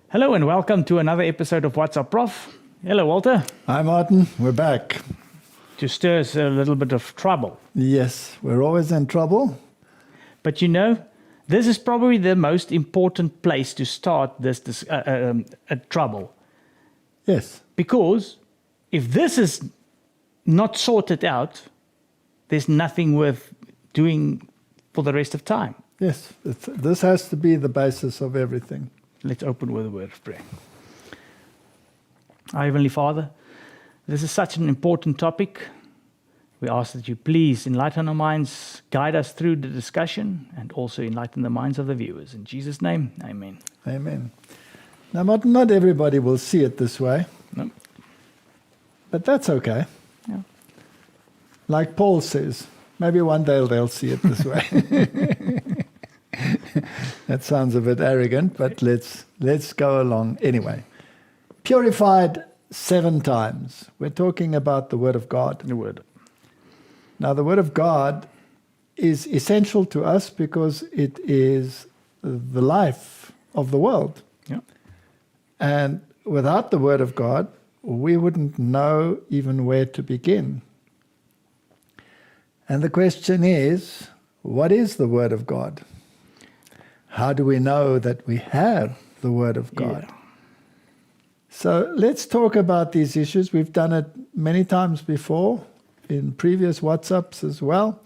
Hello and welcome to another episode of What's Up, Prof. Hello, Walter. Hi, Martin. We're back. To stir us a little bit of trouble. Yes, we're always in trouble. But you know, this is probably the most important place to start this trouble. Yes. Because if this is not sorted out, there's nothing worth doing for the rest of time. Yes, this has to be the basis of everything. Let's open with a word of prayer. Our Heavenly Father, this is such an important topic. We ask that you please enlighten our minds, guide us through the discussion, and also enlighten the minds of the viewers. In Jesus' name, amen. Amen. Now, Martin, not everybody will see it this way. No. But that's okay. Yeah. Like Paul says, maybe one day they'll see it this way. That sounds a bit arrogant, but let's go along. Anyway, purified 7 times. We're talking about the Word of God. The Word. Now, the Word of God is essential to us because it is the life of the world. Yeah. And without the Word of God, we wouldn't know even where to begin. And the question is, what is the Word of God? How do we know that we have the Word of God? Yeah. So let's talk about these issues. We've done it many times before in previous WhatsApps as well.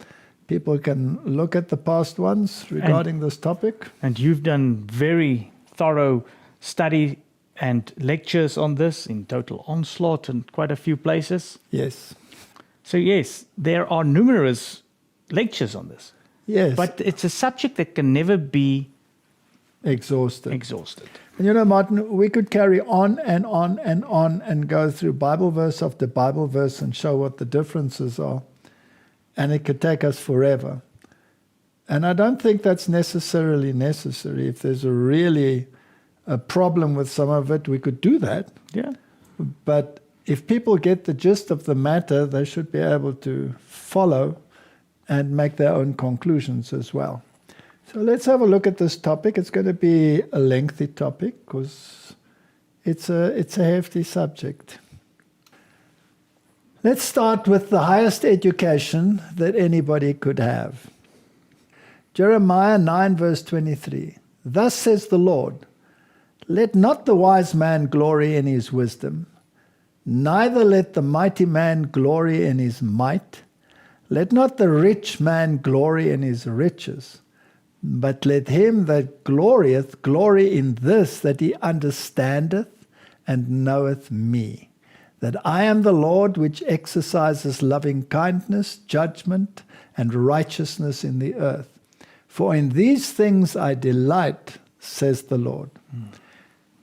People can look at the past ones regarding this topic. And you've done very thorough study and lectures on this in Total Onslaught and quite a few places. Yes. So yes, there are numerous lectures on this. Yes. But it's a subject that can never be exhausted. And you know, Martin, we could carry on and on and on and go through Bible verse after Bible verse and show what the differences are. And it could take us forever. And I don't think that's necessarily necessary. If there's a problem with some of it, we could do that. Yeah. But if people get the gist of the matter, they should be able to follow and make their own conclusions as well. So let's have a look at this topic. It's going to be a lengthy topic because it's a hefty subject. Let's start with the highest education that anybody could have. Jeremiah 9 verse 23. Thus says the Lord, let not the wise man glory in his wisdom, neither let the mighty man glory in his might. Let not the rich man glory in his riches, but let him that glorieth glory in this, that he understandeth and knoweth me, that I am the Lord which exercises loving kindness, judgment, and righteousness in the earth. For in these things I delight, says the Lord.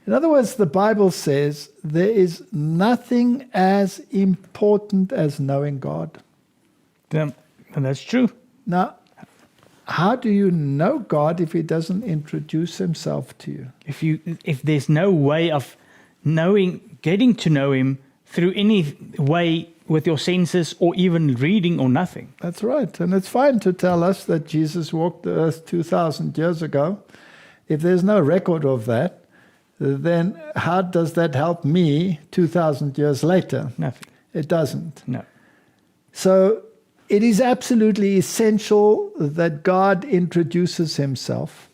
In other words, the Bible says there is nothing as important as knowing God. And that's true. Now, how do you know God if he doesn't introduce himself to you? If there's no way of getting to know him through any way with your senses or even reading or nothing. That's right. And it's fine to tell us that Jesus walked the earth 2,000 years ago. If there's no record of that, then how does that help me 2,000 years later? Nothing. It doesn't. No. So it is absolutely essential that God introduces himself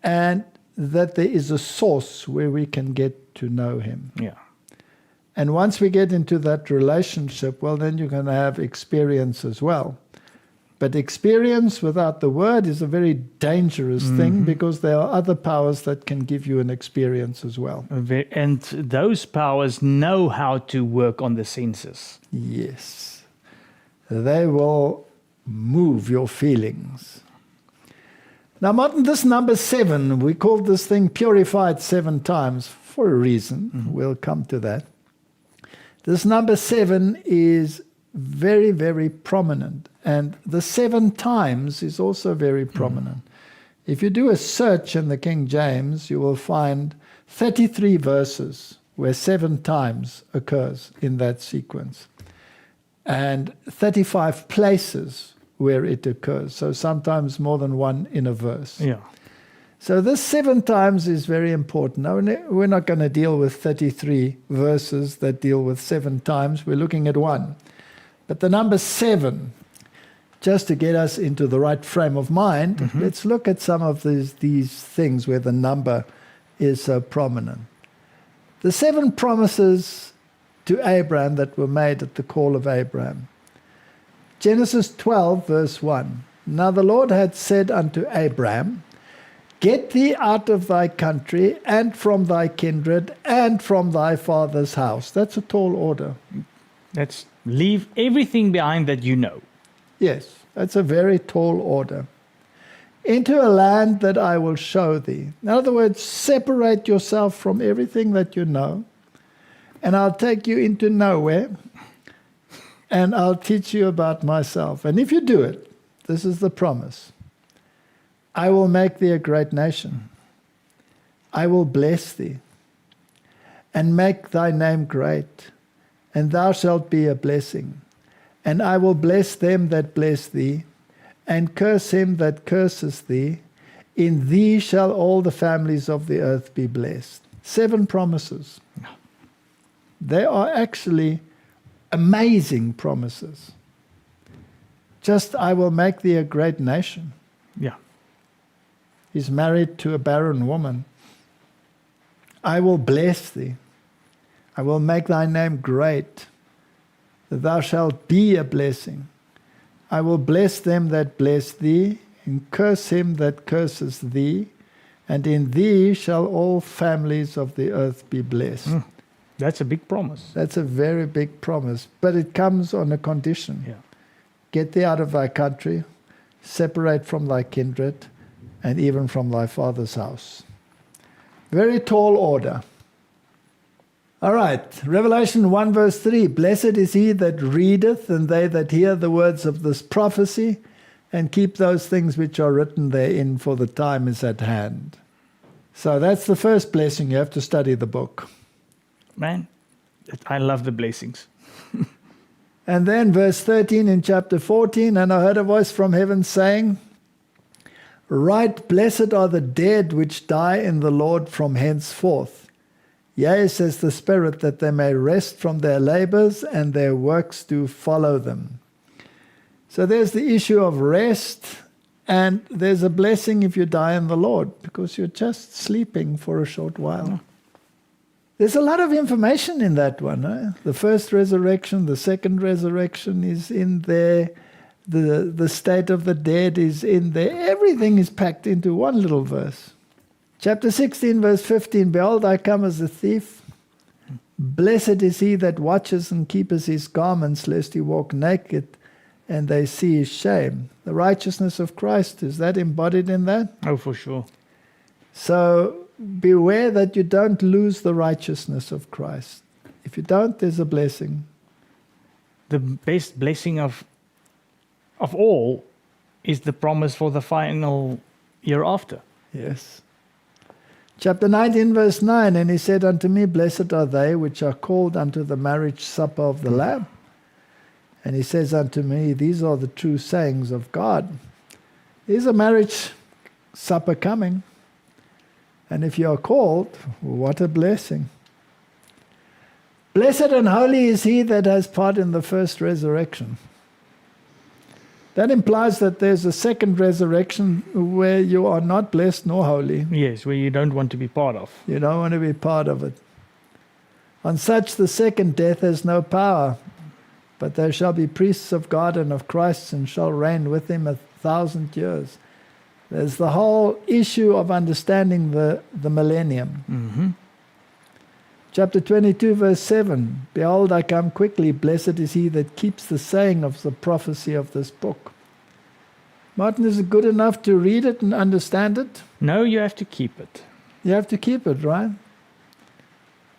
and that there is a source where we can get to know him. Yeah. And once we get into that relationship, well, then you're going to have experience as well. But experience without the word is a very dangerous thing because there are other powers that can give you an experience as well. And those powers know how to work on the senses. Yes. They will move your feelings. Now, Martin, this number 7, we called this thing purified 7 times for a reason. We'll come to that. This number 7 is very, very prominent. And the 7 times is also very prominent. If you do a search in the King James, you will find 33 verses where 7 times occurs in that sequence. And 35 places where it occurs. So sometimes more than one in a verse. Yeah. So this 7 times is very important. Now, we're not going to deal with 33 verses that deal with 7 times. We're looking at 1. But the number 7, just to get us into the right frame of mind, let's look at some of these things where the number is so prominent. The 7 promises to Abraham that were made at the call of Abraham. Genesis 12, verse 1. Now the Lord had said unto Abraham, Get thee out of thy country, and from thy kindred, and from thy father's house. That's a tall order. That's leave everything behind that you know. Yes, that's a very tall order. Into a land that I will show thee. In other words, separate yourself from everything that you know, and I'll take you into nowhere, and I'll teach you about myself. And if you do it, this is the promise. I will make thee a great nation. I will bless thee, and make thy name great, and thou shalt be a blessing. And I will bless them that bless thee, and curse him that curses thee. In thee shall all the families of the earth be blessed. 7 promises. They are actually amazing promises. Just, I will make thee a great nation. Yeah. He's married to a barren woman. I will bless thee. I will make thy name great, that thou shalt be a blessing. I will bless them that bless thee, and curse him that curses thee, and in thee shall all families of the earth be blessed. That's a big promise. That's a very big promise, but it comes on a condition. Yeah. Get thee out of thy country, separate from thy kindred, and even from thy father's house. Very tall order. All right, Revelation 1 verse 3. Blessed is he that readeth, and they that hear the words of this prophecy, and keep those things which are written therein, for the time is at hand. So that's the first blessing. You have to study the book. Man, I love the blessings. And then verse 13 in chapter 14, and I heard a voice from heaven saying, Right, blessed are the dead which die in the Lord from henceforth. Yea, says the Spirit, that they may rest from their labors, and their works do follow them. So there's the issue of rest, and there's a blessing if you die in the Lord, because you're just sleeping for a short while. There's a lot of information in that one. Eh? The first resurrection, the second resurrection is in there. The state of the dead is in there. Everything is packed into one little verse. Chapter 16, verse 15, Behold, I come as a thief. Blessed is he that watches and keepeth his garments, lest he walk naked, and they see his shame. The righteousness of Christ, is that embodied in that? Oh, for sure. So beware that you don't lose the righteousness of Christ. If you don't, there's a blessing. The best blessing of all is the promise for the final year after. Yes. Chapter 19, verse 9, And he said unto me, Blessed are they which are called unto the marriage supper of the Lamb. And he says unto me, These are the true sayings of God. There's a marriage supper coming. And if you are called, what a blessing. Blessed and holy is he that has part in the first resurrection. That implies that there's a second resurrection where you are not blessed nor holy. Yes, where you don't want to be part of. You don't want to be part of it. On such the second death has no power, but they shall be priests of God and of Christ, and shall reign with him 1,000 years. There's the whole issue of understanding the millennium. Mm-hmm. Chapter 22, verse 7, Behold, I come quickly, blessed is he that keeps the saying of the prophecy of this book. Martin, is it good enough to read it and understand it? No, you have to keep it. You have to keep it, right?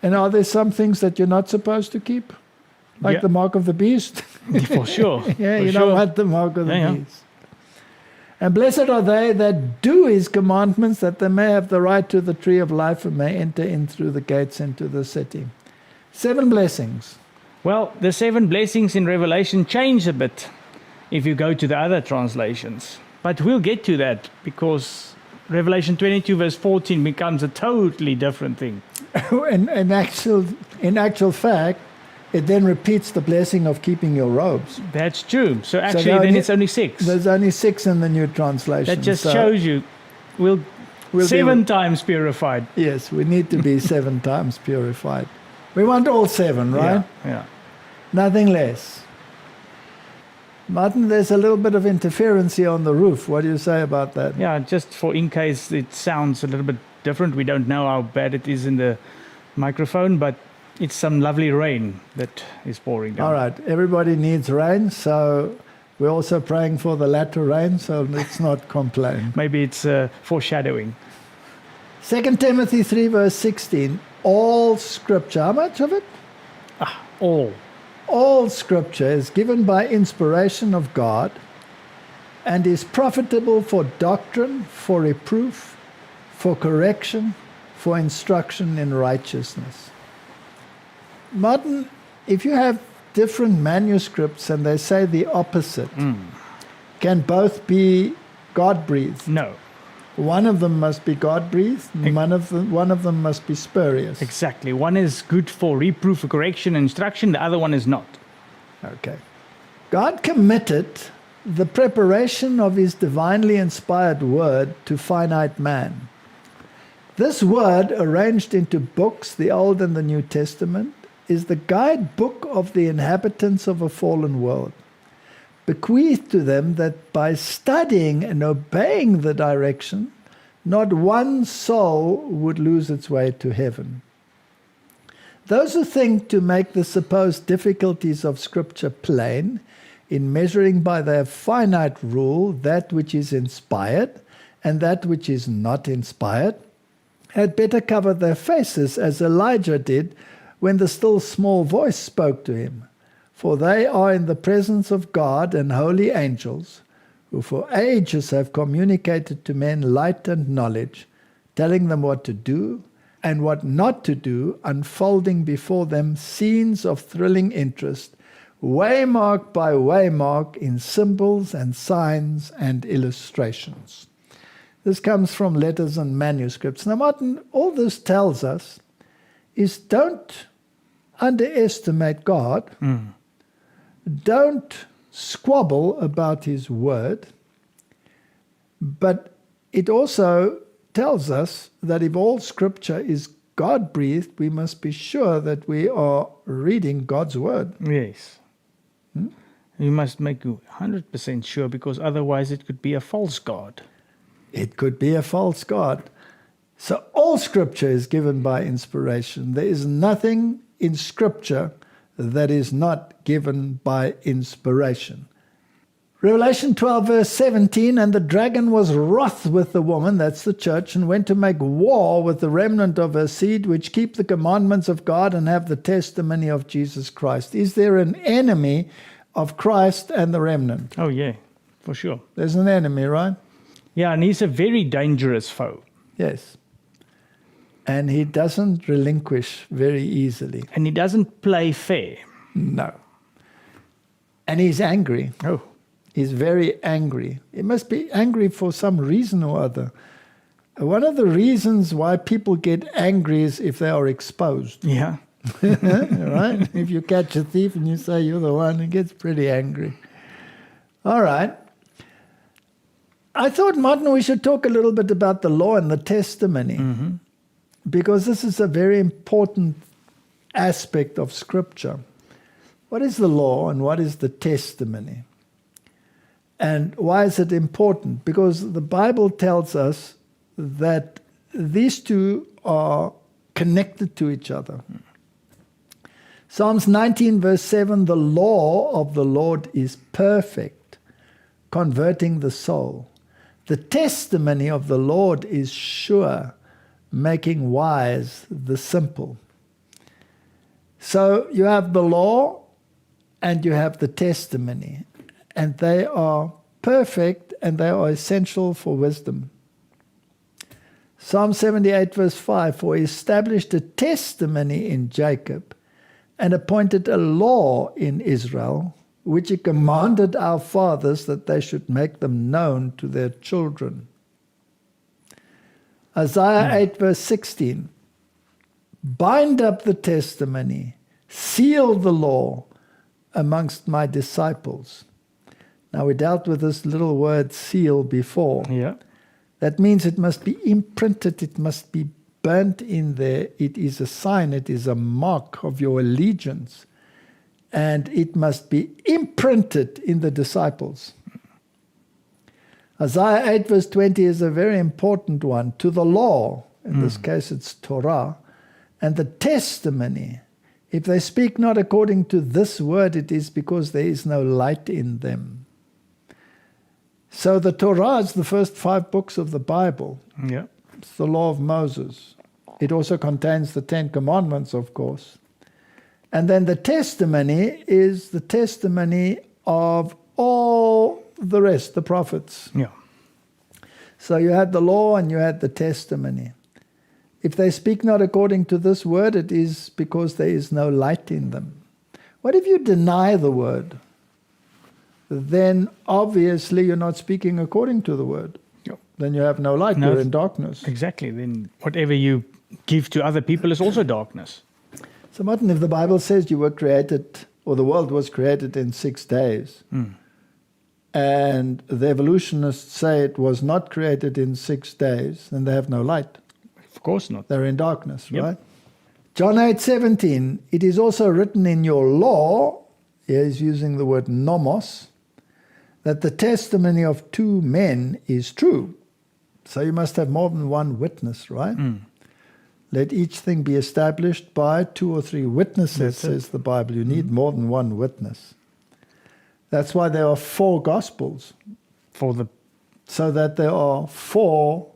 And are there some things that you're not supposed to keep? Like the mark of the beast? For sure. Yeah, for you sure. don't want the mark of the Yeah. beast. And blessed are they that do his commandments, that they may have the right to the tree of life and may enter in through the gates into the city. 7 blessings. Well, the 7 blessings in Revelation change a bit if you go to the other translations. But we'll get to that because Revelation 22 verse 14 becomes a totally different thing. in actual fact, it then repeats the blessing of keeping your robes. That's true. So actually there then it's only 6. There's only 6 in the New Translation. That just shows you we'll 7 times purified. Yes, we need to be 7 times purified. We want all 7, right? Yeah. Nothing less. Martin, there's a little bit of interference here on the roof. What do you say about that? Yeah, just for in case it sounds a little bit different. We don't know how bad it is in the microphone, but it's some lovely rain that is pouring down. All right, everybody needs rain, so we're also praying for the latter rain, so let's not complain. Maybe it's foreshadowing. 2 Timothy 3 verse 16, all scripture, how much of it? All. All scripture is given by inspiration of God and is profitable for doctrine, for reproof, for correction, for instruction in righteousness. Martin, if you have different manuscripts and they say the opposite, can both be God-breathed? No. One of them must be God-breathed, one of them must be spurious. Exactly. One is good for reproof, for correction, and instruction. The other one is not. Okay. God committed the preparation of his divinely inspired word to finite man. This word, arranged into books, the Old and the New Testament, is the guidebook of the inhabitants of a fallen world, bequeathed to them that by studying and obeying the direction, not one soul would lose its way to heaven. Those who think to make the supposed difficulties of Scripture plain in measuring by their finite rule that which is inspired and that which is not inspired had better cover their faces as Elijah did when the still small voice spoke to him. For they are in the presence of God and holy angels, who for ages have communicated to men light and knowledge, telling them what to do and what not to do, unfolding before them scenes of thrilling interest, waymark by waymark in symbols and signs and illustrations. This comes from letters and manuscripts. Now, Martin, all this tells us is don't underestimate God. Don't squabble about his word. But it also tells us that if all scripture is God-breathed, we must be sure that we are reading God's word. Yes. You must make 100% sure, because otherwise it could be a false God. It could be a false God. So all scripture is given by inspiration. There is nothing in scripture that is not given by inspiration. Revelation 12 verse 17, and the dragon was wroth with the woman, that's the church, and went to make war with the remnant of her seed, which keep the commandments of God and have the testimony of Jesus Christ. Is there an enemy of Christ and the remnant? Oh, yeah, for sure. There's an enemy, right? Yeah, and he's a very dangerous foe. Yes. And he doesn't relinquish very easily. And he doesn't play fair. No. And he's angry. Oh. He's very angry. He must be angry for some reason or other. One of the reasons why people get angry is if they are exposed. Yeah. Right? If you catch a thief and you say you're the one, he gets pretty angry. All right. I thought, Martin, we should talk a little bit about the law and the testimony. Because this is a very important aspect of Scripture. What is the law and what is the testimony? And why is it important? Because the Bible tells us that these two are connected to each other. Psalms 19 verse 7, the law of the Lord is perfect, converting the soul. The testimony of the Lord is sure, making wise the simple. So you have the law and you have the testimony, and they are perfect and they are essential for wisdom. Psalm 78 verse 5, for he established a testimony in Jacob and appointed a law in Israel, which he commanded our fathers that they should make them known to their children. Isaiah 8 verse 16. Bind up the testimony, seal the law amongst my disciples. Now we dealt with this little word seal before. Yeah. That means it must be imprinted, it must be burnt in there. It is a sign, it is a mark of your allegiance. And it must be imprinted in the disciples. Isaiah 8 verse 20 is a very important one. To the law, in this case it's Torah, and the testimony. If they speak not according to this word, it is because there is no light in them. So the Torah is the first 5 books of the Bible. Yeah. It's the law of Moses. It also contains the 10 commandments, of course. And then the testimony is the testimony of all the rest, the prophets. Yeah. So you had the law and you had the testimony. If they speak not according to this word, it is because there is no light in them. What if you deny the word? Then obviously you're not speaking according to the word. Yeah. Then you have no light, No, you're in darkness. Exactly. Then whatever you give to other people is also darkness. So Martin, if the Bible says you were created, or the world was created in 6 days, and the evolutionists say it was not created in 6 days, then they have no light. Of course not. They're in darkness, Yep. right? John 8:17, it is also written in your law, here he's using the word nomos, that the testimony of 2 men is true. So you must have more than one witness, right? Let each thing be established by 2 or 3 witnesses, says the Bible. You need more than one witness. That's why there are 4 Gospels, so that there are 4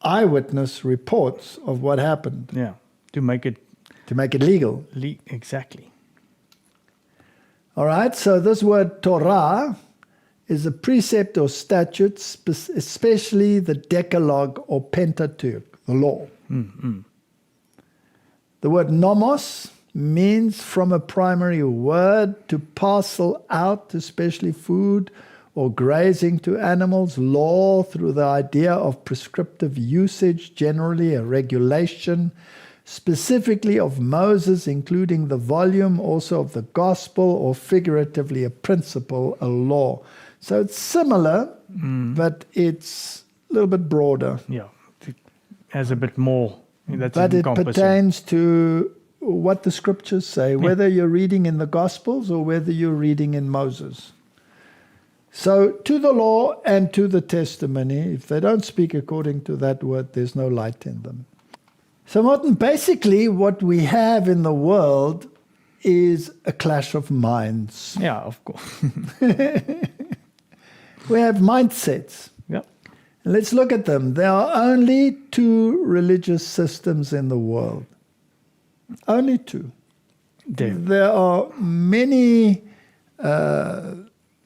eyewitness reports of what happened. Yeah. To make it legal. Exactly. All right, so this word Torah is a precept or statute, especially the Decalogue or Pentateuch, the law. The word nomos means from a primary word to parcel out, especially food or grazing to animals, law through the idea of prescriptive usage, generally a regulation, specifically of Moses, including the volume, also of the gospel, or figuratively a principle, a law. So it's similar, but it's a little bit broader. Yeah. It has a bit more. That's But it encompassing. pertains to what the scriptures say, whether you're reading in the Gospels or whether you're reading in Moses. So to the law and to the testimony, if they don't speak according to that word, there's no light in them. So Martin, basically what we have in the world is a clash of minds. Yeah, of course. We have mindsets. Yeah. Let's look at them. There are only 2 religious systems in the world. Only 2. There are many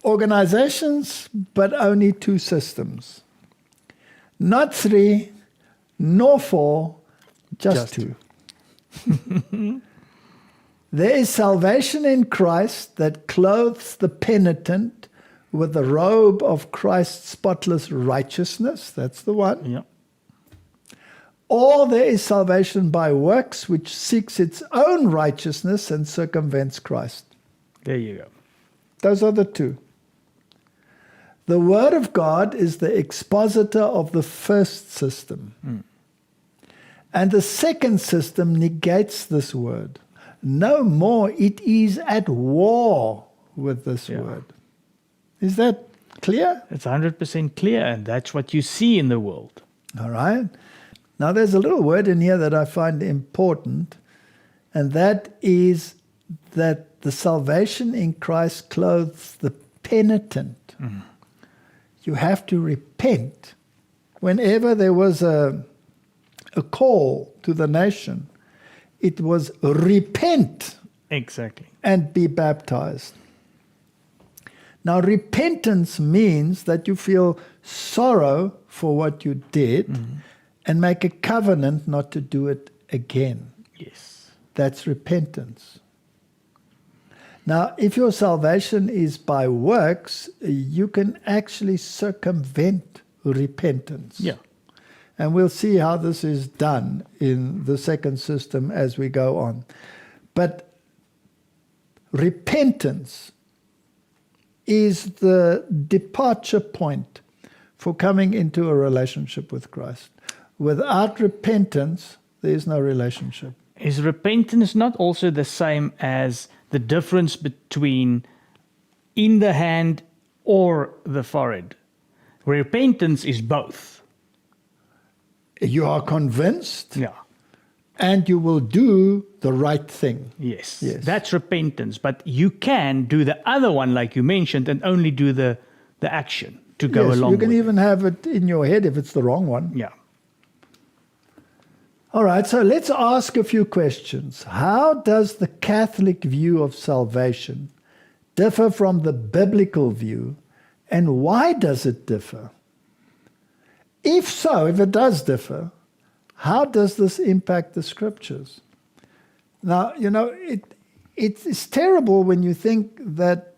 organizations, but only 2 systems. Not 3, nor 4, just 2. There is salvation in Christ that clothes the penitent with the robe of Christ's spotless righteousness. That's the one. Yeah. Or there is salvation by works, which seeks its own righteousness and circumvents Christ. There you go. Those are the 2. The Word of God is the expositor of the first system. And the second system negates this word. No more, it is at war with this word. Is that clear? It's 100% clear, and that's what you see in the world. All right. Now there's a little word in here that I find important, and that is that the salvation in Christ clothes the penitent. You have to repent. Whenever there was a call to the nation, it was repent. Exactly. And be baptized. Now, repentance means that you feel sorrow for what you did and make a covenant not to do it again. Yes. That's repentance. Now, if your salvation is by works, you can actually circumvent repentance. Yeah. And we'll see how this is done in the second system as we go on. But repentance is the departure point for coming into a relationship with Christ. Without repentance, there is no relationship. Is repentance not also the same as the difference between in the hand or the forehead? Repentance is both. You are convinced, Yeah. and you will do the right thing. Yes. Yes. That's repentance. But you can do the other one, like you mentioned, and only do the action to go Yes, along you can with even have it in your head if it's the wrong one. it. Yeah. All right, so let's ask a few questions. How does the Catholic view of salvation differ from the biblical view, and why does it differ? If so, if it does differ, how does this impact the scriptures? Now, it's terrible when you think that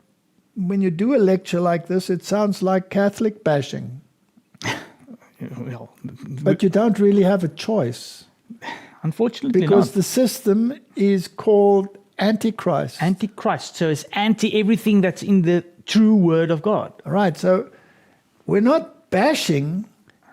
when you do a lecture like this, it sounds like Catholic bashing. Well, But you don't really have a choice. unfortunately Because not. the system is called Antichrist. Antichrist. So it's anti everything that's in the true word of God. All right, so we're not bashing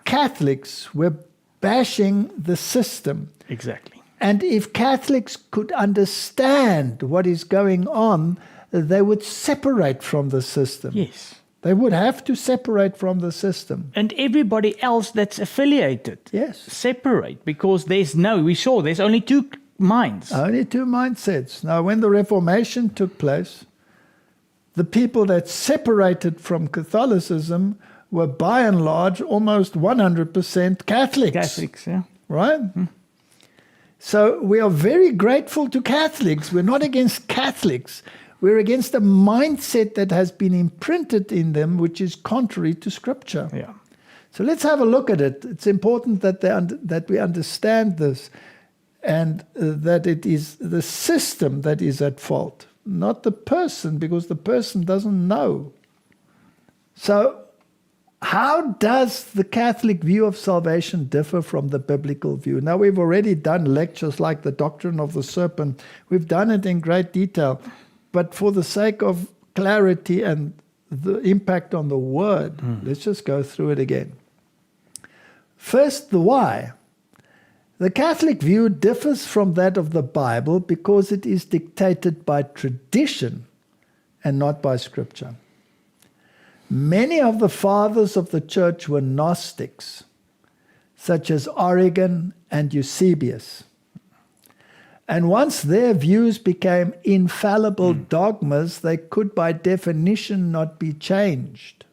Catholics, we're bashing the system. Exactly. And if Catholics could understand what is going on, they would separate from the system. Yes. They would have to separate from the system. And everybody else that's affiliated. Yes. Separate, because there's only two minds. Only two mindsets. Now, when the Reformation took place, the people that separated from Catholicism were by and large almost 100% Catholics. Catholics, yeah. Right? So we are very grateful to Catholics. We're not against Catholics. We're against a mindset that has been imprinted in them, which is contrary to Scripture. Yeah. So let's have a look at it. It's important that we understand this, and that it is the system that is at fault, not the person, because the person doesn't know. So how does the Catholic view of salvation differ from the biblical view? Now, we've already done lectures like the doctrine of the serpent. We've done it in great detail. But for the sake of clarity and the impact on the word, let's just go through it again. First, the why. The Catholic view differs from that of the Bible because it is dictated by tradition and not by Scripture. Many of the fathers of the church were Gnostics, such as Origen and Eusebius. And once their views became infallible dogmas, they could by definition not be changed.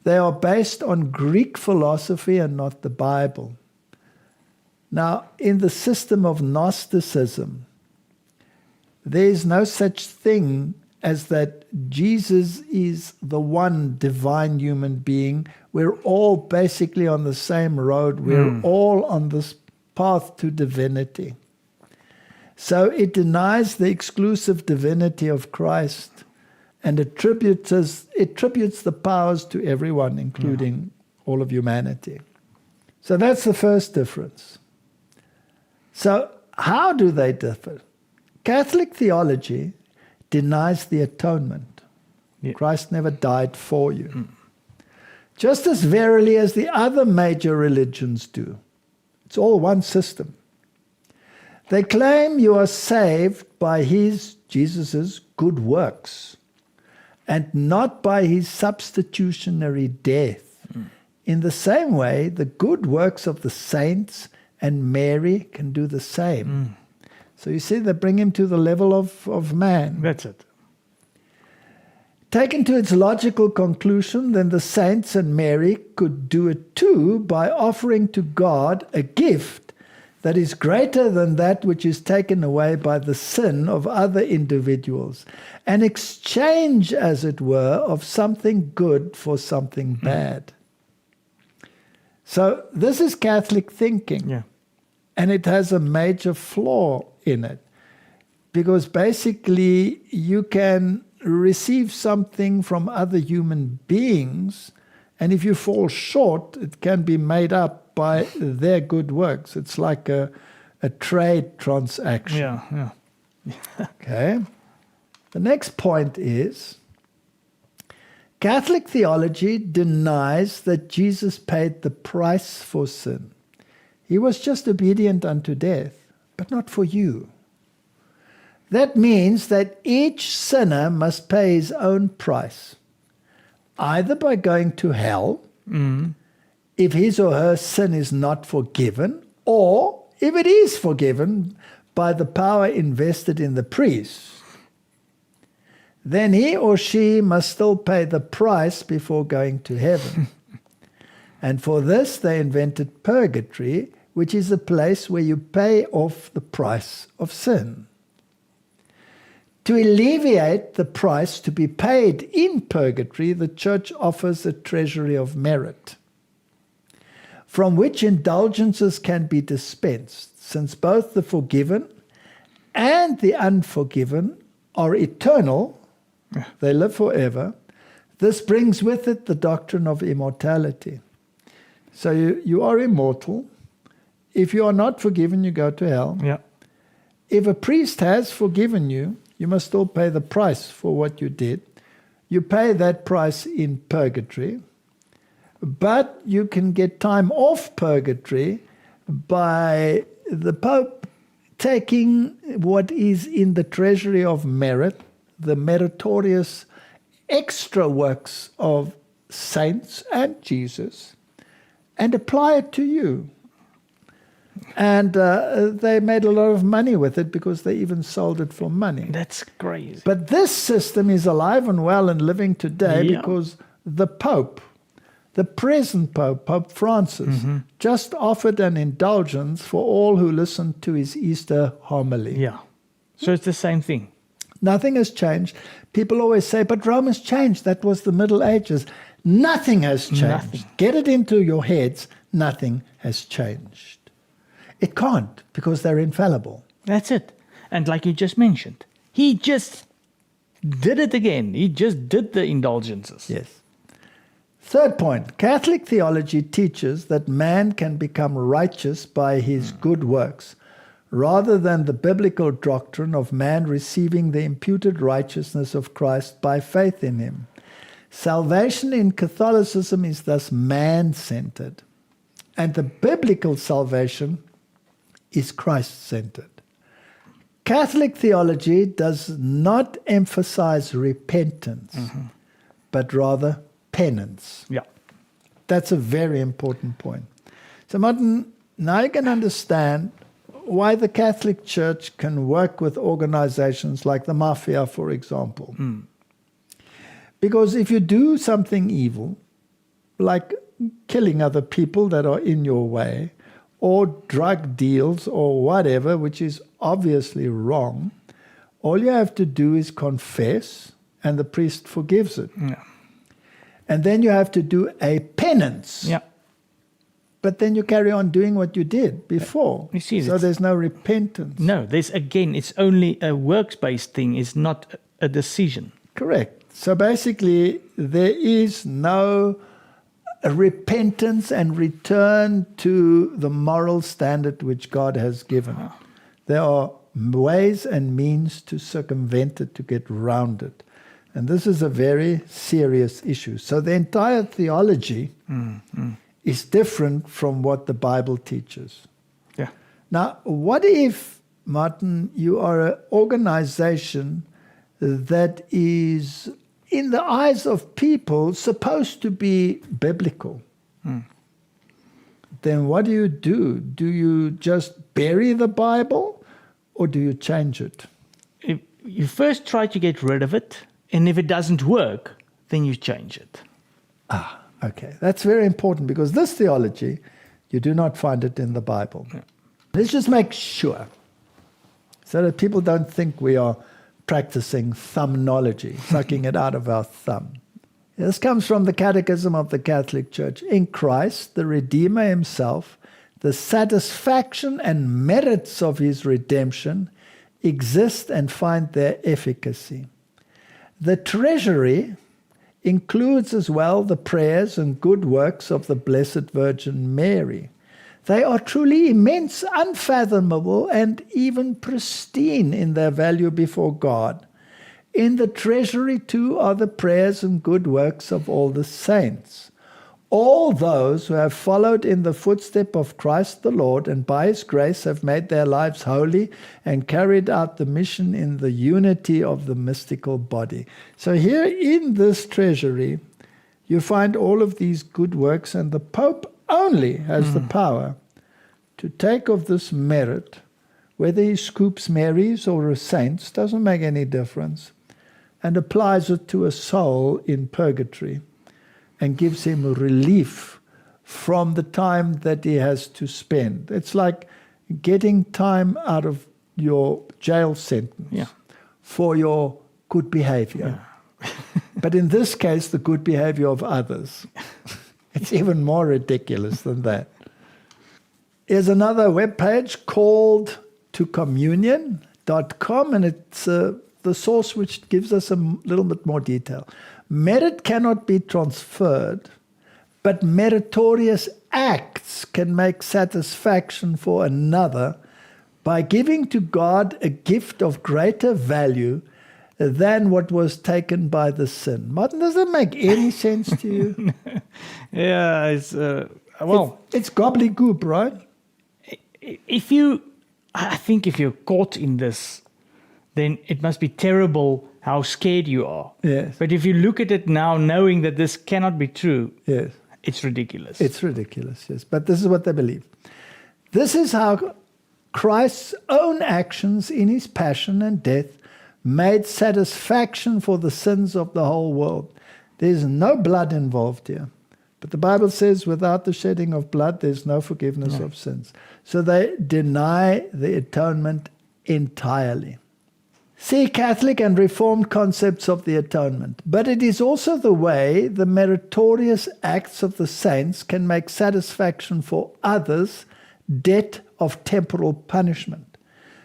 They are based on Greek philosophy and not the Bible. Now, in the system of Gnosticism, there is no such thing as that Jesus is the one divine human being. We're all basically on the same road. We're all on this path to divinity. So it denies the exclusive divinity of Christ and attributes the powers to everyone, including all of humanity. So that's the first difference. So how do they differ? Catholic theology denies the atonement. Yeah. Christ never died for you. Just as verily as the other major religions do. It's all one system. They claim you are saved by Jesus' good works and not by his substitutionary death. In the same way, the good works of the saints and Mary can do the same. So you see, they bring him to the level of man. That's it. Taken to its logical conclusion, then the saints and Mary could do it too by offering to God a gift that is greater than that which is taken away by the sin of other individuals, an exchange, as it were, of something good for something bad. So this is Catholic thinking. Yeah. And it has a major flaw in it. Because basically you can receive something from other human beings, and if you fall short, it can be made up by their good works. It's like a trade transaction. Yeah. Okay. The next point is Catholic theology denies that Jesus paid the price for sin. He was just obedient unto death, but not for you. That means that each sinner must pay his own price, either by going to hell, if his or her sin is not forgiven, or if it is forgiven by the power invested in the priest. Then he or she must still pay the price before going to heaven. And for this they invented purgatory, which is a place where you pay off the price of sin. To alleviate the price to be paid in purgatory, the Church offers a treasury of merit, from which indulgences can be dispensed, since both the forgiven and the unforgiven are eternal. They live forever. This brings with it the doctrine of immortality. So you are immortal. If you are not forgiven, you go to hell. Yeah. If a priest has forgiven you, you must still pay the price for what you did. You pay that price in purgatory, but you can get time off purgatory by the Pope taking what is in the treasury of merit, the meritorious extra works of saints and Jesus, and apply it to you. And they made a lot of money with it because they even sold it for money. That's crazy. But this system is alive and well and living today Yeah. because the Pope, the present Pope, Pope Francis, just offered an indulgence for all who listened to his Easter homily. Yeah. So it's the same thing. Nothing has changed. People always say, but Rome has changed. That was the Middle Ages. Nothing has changed. Nothing. Get it into your heads. Nothing has changed. It can't, because they're infallible. That's it. And like you just mentioned, he just did it again. He just did the indulgences. Yes. Third point, Catholic theology teaches that man can become righteous by his good works, rather than the biblical doctrine of man receiving the imputed righteousness of Christ by faith in him. Salvation in Catholicism is thus man-centered, and the biblical salvation is Christ-centered. Catholic theology does not emphasize repentance, but rather penance. Yeah. That's a very important point. So, Martin, now you can understand why the Catholic Church can work with organizations like the mafia, for example. Because if you do something evil, like killing other people that are in your way, or drug deals or whatever, which is obviously wrong, all you have to do is confess, and the priest forgives it. Yeah. And then you have to do a penance. Yeah. But then you carry on doing what you did before. You see, so there's no repentance. No, it's only a works-based thing. It's not a decision. Correct. So basically, there is no repentance and return to the moral standard which God has given. There are ways and means to circumvent it, to get round it. And this is a very serious issue. So the entire theology is different from what the Bible teaches. Yeah. Now, what if, Martin, you are an organization that is, in the eyes of people, supposed to be biblical? Then what do? Do you just bury the Bible, or do you change it? If you first try to get rid of it, and if it doesn't work, then you change it. Okay, that's very important, because this theology, you do not find it in the Bible. Yeah. Let's just make sure, so that people don't think we are practicing thumbnology, sucking it out of our thumb. This comes from the Catechism of the Catholic Church. In Christ, the Redeemer himself, the satisfaction and merits of his redemption exist and find their efficacy. The treasury includes as well the prayers and good works of the Blessed Virgin Mary, They are truly immense, unfathomable, and even pristine in their value before God. In the treasury, too, are the prayers and good works of all the saints. All those who have followed in the footstep of Christ the Lord and by His grace have made their lives holy and carried out the mission in the unity of the mystical body. So here in this treasury, you find all of these good works, and the Pope only has the power to take of this merit, whether he scoops Marys or a saint's, doesn't make any difference, and applies it to a soul in purgatory and gives him relief from the time that he has to spend. It's like getting time out of your jail sentence for your good behavior. Yeah. But in this case, the good behavior of others. It's even more ridiculous than that. Here's another webpage called tocommunion.com, and it's the source which gives us a little bit more detail. Merit cannot be transferred, but meritorious acts can make satisfaction for another by giving to God a gift of greater value than what was taken by the sin. Martin, does that make any sense to you? Yeah, it's gobbledygook, right? I think if you're caught in this, then it must be terrible how scared you are. Yes. But if you look at it now, knowing that this cannot be true, yes, it's ridiculous. It's ridiculous, yes. But this is what they believe. This is how Christ's own actions in His passion and death made satisfaction for the sins of the whole world. There's no blood involved here. But the Bible says without the shedding of blood, there's no forgiveness of sins. So they deny the atonement entirely. See Catholic and Reformed concepts of the atonement. But it is also the way the meritorious acts of the saints can make satisfaction for others debt of temporal punishment.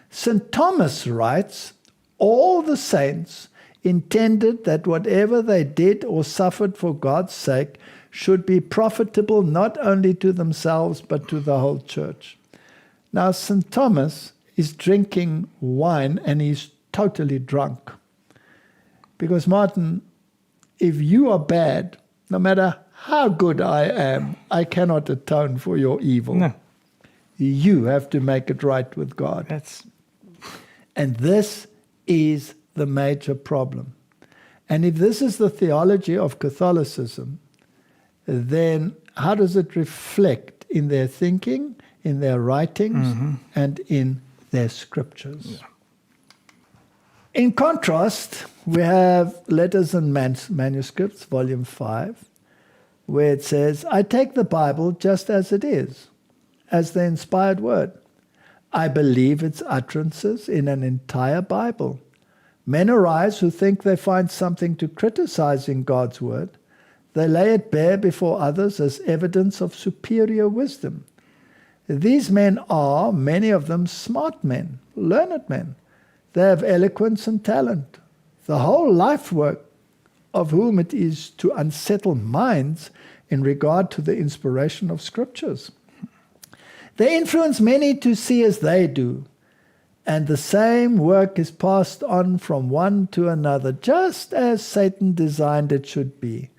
St. Thomas writes, all the saints intended that whatever they did or suffered for God's sake should be profitable not only to themselves but to the whole church. Now, St. Thomas is drinking wine and he's totally drunk. Because, Martin, if you are bad, no matter how good I am, I cannot atone for your evil. No. You have to make it right with God. And this is the major problem. And if this is the theology of Catholicism, then how does it reflect in their thinking, in their writings, and in their scriptures? Yeah. In contrast, we have Letters and Manuscripts, Volume 5, where it says, I take the Bible just as it is, as the inspired word. I believe its utterances in an entire Bible. Men arise who think they find something to criticize in God's word. They lay it bare before others as evidence of superior wisdom. These men are, many of them, smart men, learned men. They have eloquence and talent. The whole life work of whom it is to unsettle minds in regard to the inspiration of scriptures. They influence many to see as they do, and the same work is passed on from one to another, just as Satan designed it should be,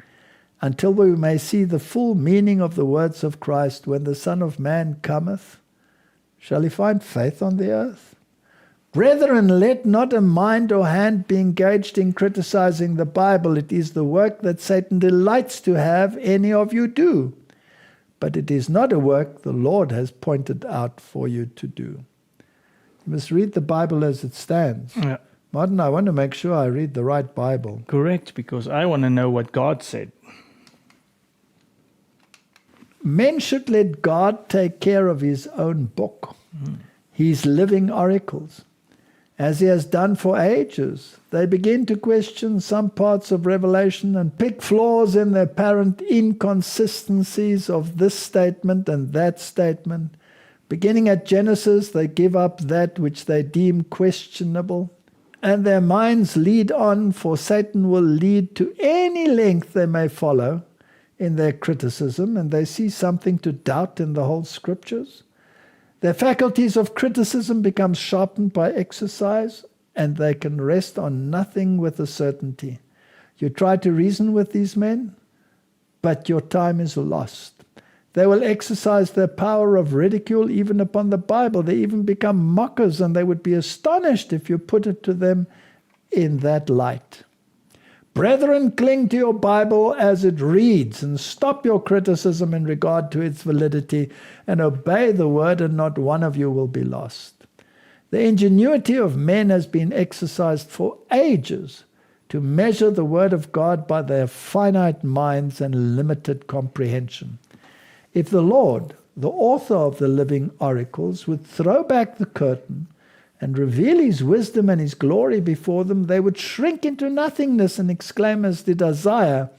until we may see the full meaning of the words of Christ. When the Son of Man cometh, shall he find faith on the earth? Brethren, let not a mind or hand be engaged in criticizing the Bible. It is the work that Satan delights to have any of you do. But it is not a work the Lord has pointed out for you to do. You must read the Bible as it stands. Yeah. Martin, I want to make sure I read the right Bible. Correct, because I want to know what God said. Men should let God take care of His own book, His living oracles. As He has done for ages, they begin to question some parts of Revelation and pick flaws in the apparent inconsistencies of this statement and that statement. Beginning at Genesis, they give up that which they deem questionable, and their minds lead on, for Satan will lead to any length they may follow in their criticism, and they see something to doubt in the whole scriptures. Their faculties of criticism become sharpened by exercise, and they can rest on nothing with a certainty. You try to reason with these men, but your time is lost. They will exercise their power of ridicule even upon the Bible. They even become mockers, and they would be astonished if you put it to them in that light. Brethren, cling to your Bible as it reads, and stop your criticism in regard to its validity, and obey the word, and not one of you will be lost. The ingenuity of men has been exercised for ages to measure the word of God by their finite minds and limited comprehension. If the Lord, the author of the living oracles, would throw back the curtain and reveal his wisdom and his glory before them, they would shrink into nothingness and exclaim as did Isaiah,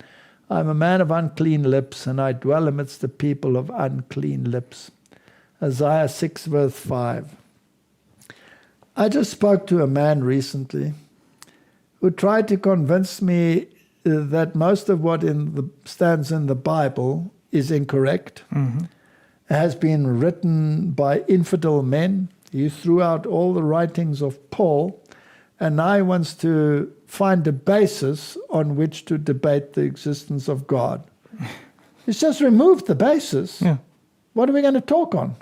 I am a man of unclean lips, and I dwell amidst the people of unclean lips. Isaiah 6 verse 5. I just spoke to a man recently who tried to convince me that most of what stands in the Bible is incorrect, has been written by infidel men. He threw out all the writings of Paul, and now he wants to find a basis on which to debate the existence of God. He's just removed the basis. Yeah. What are we going to talk on?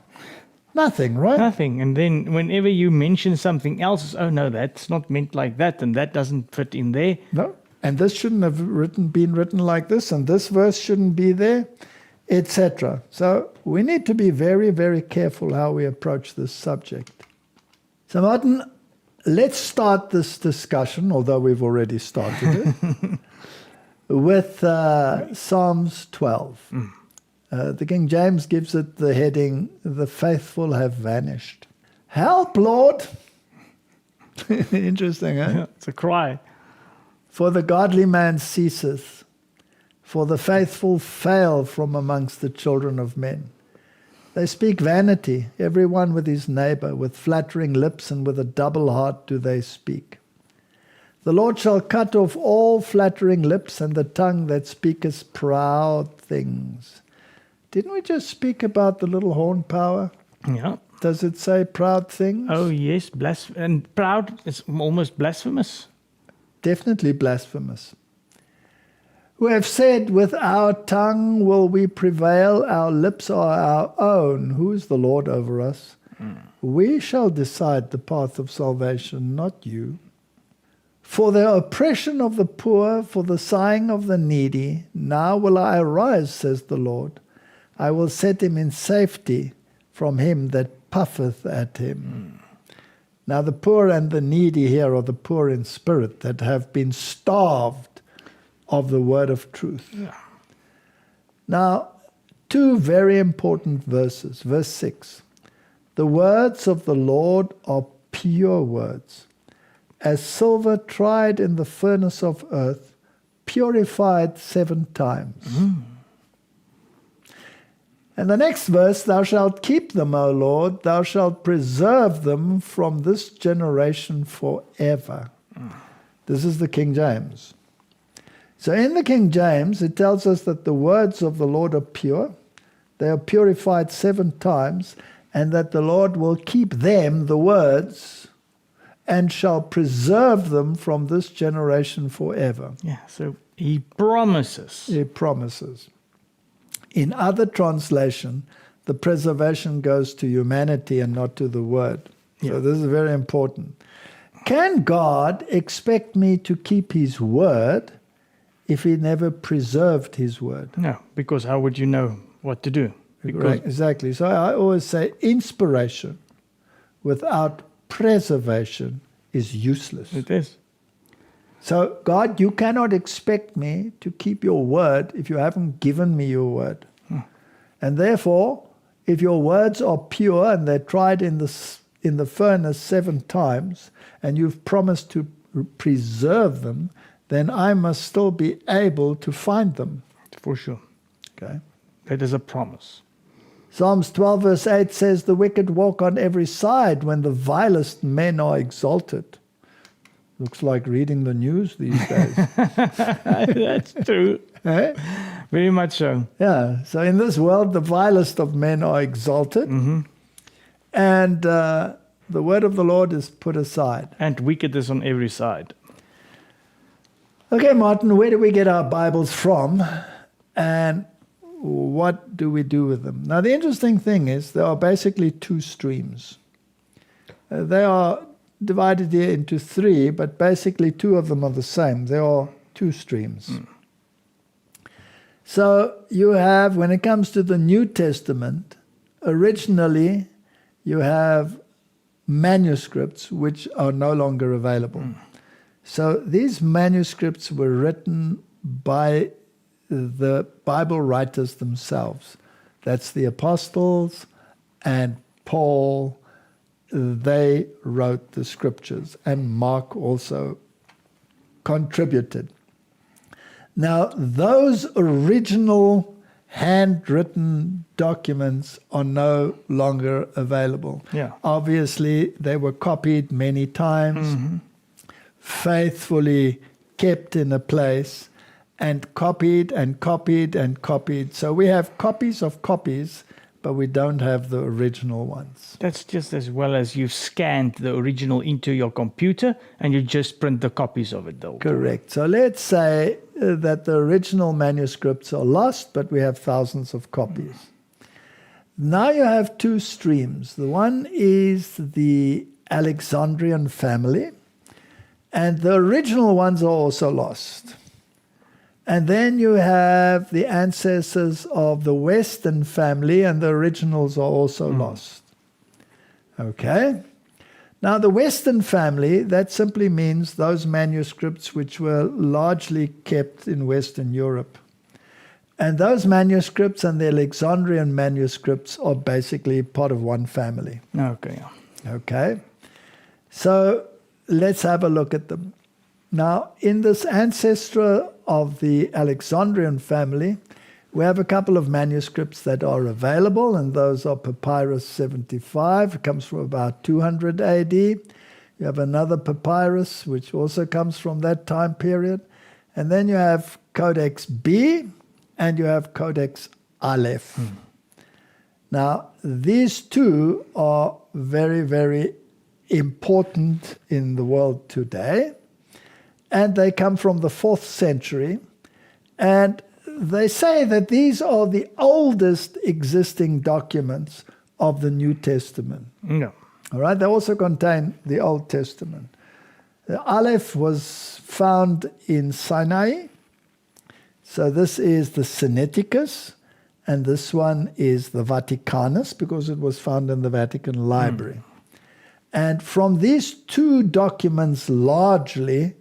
Nothing, right? Nothing. And then whenever you mention something else, oh no, that's not meant like that, and that doesn't fit in there. No. And this shouldn't have been written like this, and this verse shouldn't be there, etc. So we need to be very, very careful how we approach this subject. So Martin, let's start this discussion, although we've already started it, with Psalms 12. The King James gives it the heading, "The faithful have vanished." Help, Lord! Interesting, eh? It's a cry. For the godly man ceaseth, for the faithful fail from amongst the children of men. They speak vanity, every one with his neighbor, with flattering lips and with a double heart do they speak. The Lord shall cut off all flattering lips and the tongue that speaketh proud things. Didn't we just speak about the little horn power? Yeah. Does it say proud things? Oh yes, and proud is almost blasphemous. Definitely blasphemous. Who have said, with our tongue will we prevail, our lips are our own. Who is the Lord over us? We shall decide the path of salvation, not you. For the oppression of the poor, for the sighing of the needy, now will I arise, says the Lord. I will set him in safety from him that puffeth at him. Now the poor and the needy here are the poor in spirit that have been starved of the word of truth. Yeah. Now, two very important verses. Verse 6. The words of the Lord are pure words, as silver tried in the furnace of earth, purified 7 times. And the next verse, thou shalt keep them, O Lord, thou shalt preserve them from this generation forever. This is the King James. So in the King James, it tells us that the words of the Lord are pure, they are purified 7 times, and that the Lord will keep them, the words, and shall preserve them from this generation forever. Yeah, so he promises. He promises. In other translation, the preservation goes to humanity and not to the word. Yeah. So this is very important. Can God expect me to keep his word if he never preserved his word? No, because how would you know what to do? Because Right, exactly. So I always say inspiration without preservation is useless. it is. So, God, you cannot expect me to keep your word if you haven't given me your word. And therefore, if your words are pure and they're tried in the furnace 7 times, and you've promised to preserve them, then I must still be able to find them. For sure. Okay. That is a promise. Psalms 12 verse 8 says, the wicked walk on every side when the vilest men are exalted. Looks like reading the news these days. That's true. Eh? Very much so. Yeah. So in this world, the vilest of men are exalted, and the word of the Lord is put aside. And wickedness on every side. Okay, Martin, where do we get our Bibles from, and what do we do with them? Now, the interesting thing is there are basically two streams. They are divided here into three, but basically two of them are the same. There are two streams. So you have, when it comes to the New Testament, originally you have manuscripts which are no longer available. So these manuscripts were written by the Bible writers themselves. That's the apostles and Paul. They wrote the scriptures, and Mark also contributed. Now, those original handwritten documents are no longer available. Yeah. Obviously, they were copied many times, faithfully kept in a place, and copied and copied and copied. So we have copies of copies, but we don't have the original ones. That's just as well as you've scanned the original into your computer and you just print the copies of it, though. Correct. So let's say that the original manuscripts are lost, but we have thousands of copies. Now you have two streams. The one is the Alexandrian family, and the original ones are also lost. And then you have the ancestors of the Western family, and the originals are also lost. Okay? Now, the Western family, that simply means those manuscripts which were largely kept in Western Europe. And those manuscripts and the Alexandrian manuscripts are basically part of one family. Okay. Okay? So let's have a look at them. Now, in this ancestor of the Alexandrian family, we have a couple of manuscripts that are available, and those are Papyrus 75. It comes from about 200 AD. You have another papyrus, which also comes from that time period. And then you have Codex B, and you have Codex Aleph. Now, these two are very, very important in the world today. And they come from the 4th century. And they say that these are the oldest existing documents of the New Testament. No. All right? They also contain the Old Testament. The Aleph was found in Sinai. So this is the Sinaiticus. And this one is the Vaticanus, because it was found in the Vatican Library. And from these two documents, largely,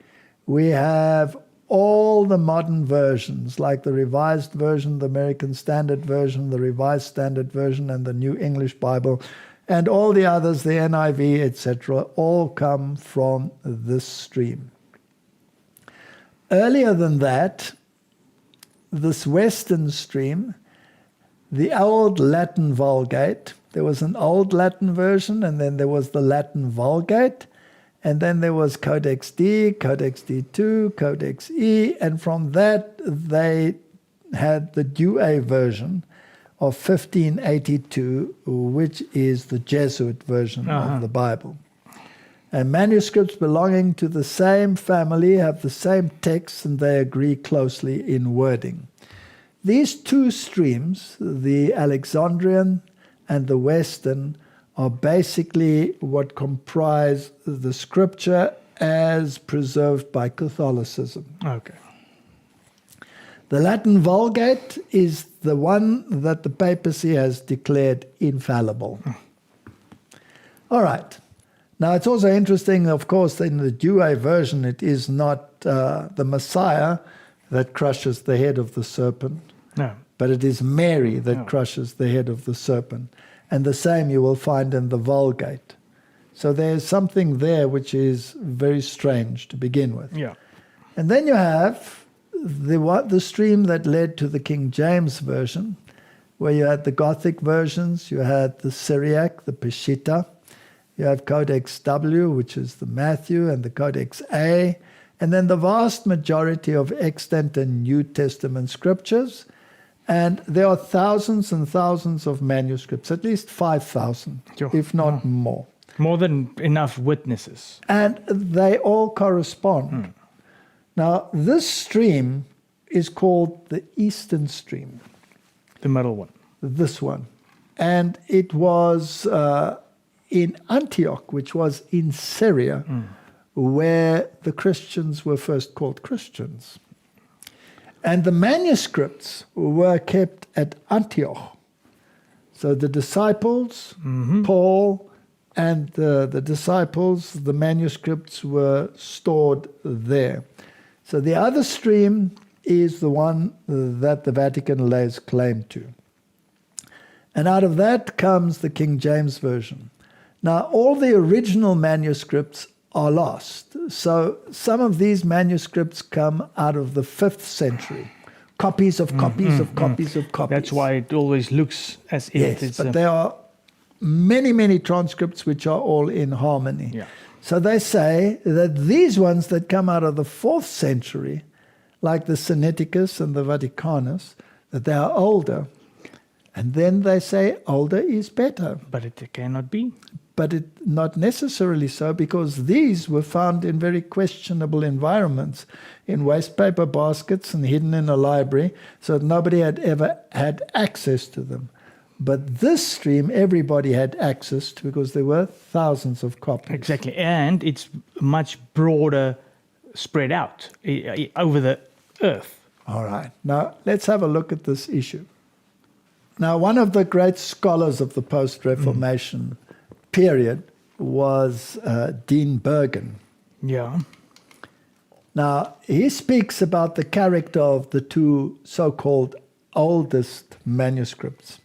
we have all the modern versions, like the Revised Version, the American Standard Version, the Revised Standard Version, and the New English Bible, and all the others, the NIV, etc., all come from this stream. Earlier than that, this Western stream, the old Latin Vulgate, there was an old Latin version, and then there was the Latin Vulgate, and then there was Codex D, Codex D2, Codex E, and from that they had the Douay version of 1582, which is the Jesuit version of the Bible. And manuscripts belonging to the same family have the same texts, and they agree closely in wording. These two streams, the Alexandrian and the Western, are basically what comprise the scripture as preserved by Catholicism. Okay. The Latin Vulgate is the one that the papacy has declared infallible. All right. Now, it's also interesting, of course, in the Douay version, it is not the Messiah that crushes the head of the serpent, No. but it is Mary that crushes the head of the serpent. And the same you will find in the Vulgate. So there's something there which is very strange to begin with. Yeah. And then you have the stream that led to the King James Version, where you had the Gothic versions, you had the Syriac, the Peshitta, you have Codex W, which is the Matthew, and the Codex A, and then the vast majority of extant and New Testament scriptures, And there are thousands and thousands of manuscripts, at least 5,000, Sure. if not more. More than enough witnesses. And they all correspond. Now, this stream is called the Eastern Stream, The middle one. this one. And it was in Antioch, which was in Syria, where the Christians were first called Christians. And the manuscripts were kept at Antioch. So the disciples, Paul, and the disciples, the manuscripts were stored there. So the other stream is the one that the Vatican lays claim to. And out of that comes the King James Version. Now, all the original manuscripts are lost. So some of these manuscripts come out of the 5th century. Copies of copies of copies of copies. That's why it always looks as if Yes, it's but there are many, many transcripts which are all in harmony. Yeah. So they say that these ones that come out of the 4th century, like the Sinaiticus and the Vaticanus, that they are older. And then they say older is better. But it cannot be. But it not necessarily so, because these were found in very questionable environments, in waste paper baskets and hidden in a library, so that nobody had ever had access to them. But this stream, everybody had access to, because there were thousands of copies. Exactly. And it's much broader spread out over the earth. All right. Now, let's have a look at this issue. Now, one of the great scholars of the post-Reformation period was Dean Bergen. Yeah. Now, he speaks about the character of the two so-called oldest manuscripts.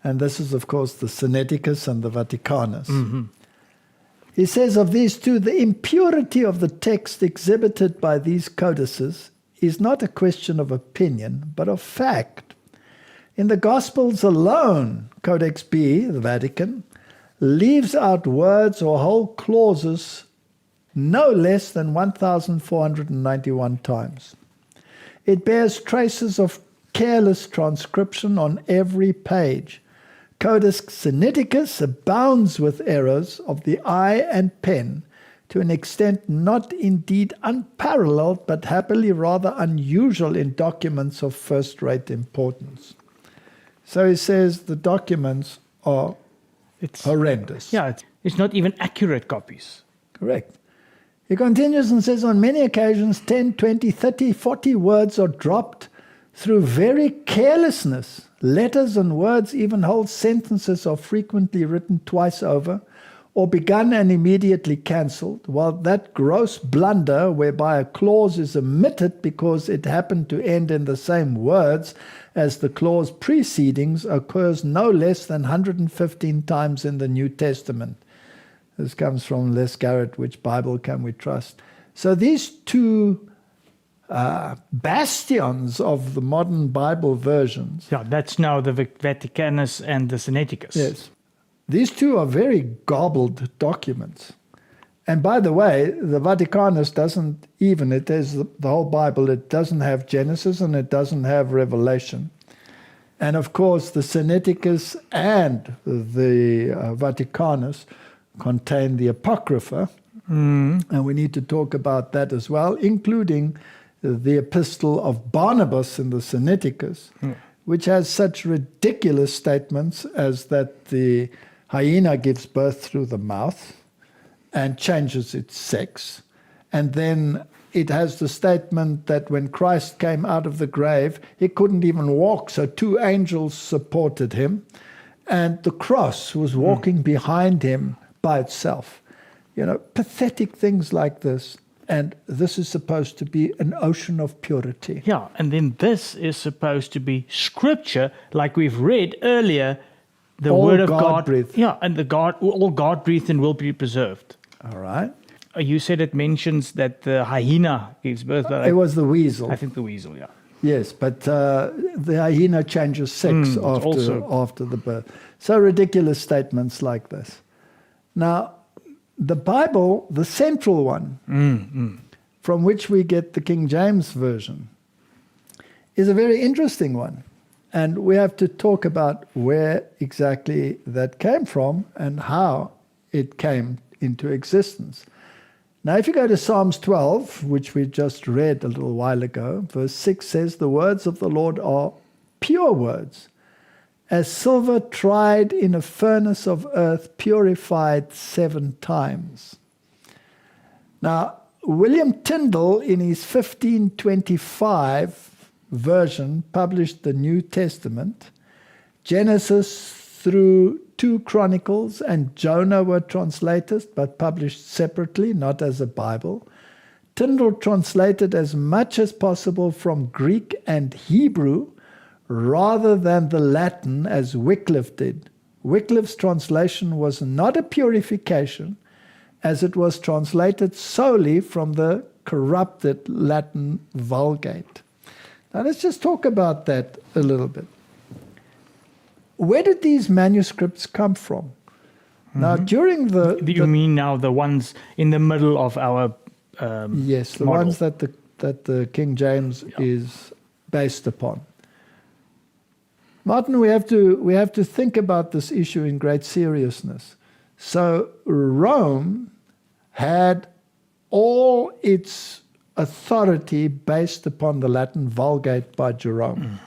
And this is, of course, the Sinaiticus and the Vaticanus. He says of these two, the impurity of the text exhibited by these codices is not a question of opinion, but of fact. In the Gospels alone, Codex B, the Vatican, leaves out words or whole clauses no less than 1,491 times. It bears traces of careless transcription on every page. Codex Sinaiticus abounds with errors of the eye and pen to an extent not indeed unparalleled, but happily rather unusual in documents of first-rate importance. So he says the documents are horrendous. Yeah, it's not even accurate copies. Correct. He continues and says, on many occasions, 10, 20, 30, 40 words are dropped through very carelessness. Letters and words, even whole sentences, are frequently written twice over, or begun and immediately cancelled, while that gross blunder whereby a clause is omitted because it happened to end in the same words as the clause preceding occurs no less than 115 times in the New Testament. This comes from Les Garrett, Which Bible Can We Trust? So these two bastions of the modern Bible versions. Yeah, that's now the Vaticanus and the Sinaiticus. Yes. These two are very garbled documents. And by the way, the Vaticanus doesn't even, it is the whole Bible, it doesn't have Genesis and it doesn't have Revelation. And of course, the Sinaiticus and the Vaticanus contain the Apocrypha. And we need to talk about that as well, including the epistle of Barnabas in the Sinaiticus, which has such ridiculous statements as that the hyena gives birth through the mouth and changes its sex. And then it has the statement that when Christ came out of the grave, he couldn't even walk, so two angels supported him, and the cross was walking behind him by itself. You know, pathetic things like this. And this is supposed to be an ocean of purity. Yeah, and then this is supposed to be scripture, like we've read earlier, the All word of God God. breathed. Yeah, and all God breathed and will be preserved. All right? You said it mentions that the hyena gives birth. But It was the weasel. I think the weasel, yeah. Yes, but the hyena changes sex after the birth. So ridiculous statements like this. Now, the Bible, the central one, from which we get the King James Version, is a very interesting one. And we have to talk about where exactly that came from and how it came into existence. Now, if you go to Psalms 12, which we just read a little while ago, verse 6 says, "The words of the Lord are pure words, as silver tried in a furnace of earth, purified 7 times." Now, William Tyndale, in his 1525 version, published the New Testament. Genesis through 2 Chronicles and Jonah were translated, but published separately, not as a Bible. Tyndale translated as much as possible from Greek and Hebrew, rather than the Latin as Wycliffe did. Wycliffe's translation was not a purification, as it was translated solely from the corrupted Latin Vulgate. Now let's just talk about that a little bit. Where did these manuscripts come from? Now, during the... Do you mean now the ones in the middle of our yes, the model? ones that the King James is based upon. Martin, we have to think about this issue in great seriousness. So Rome had all its authority based upon the Latin Vulgate by Jerome.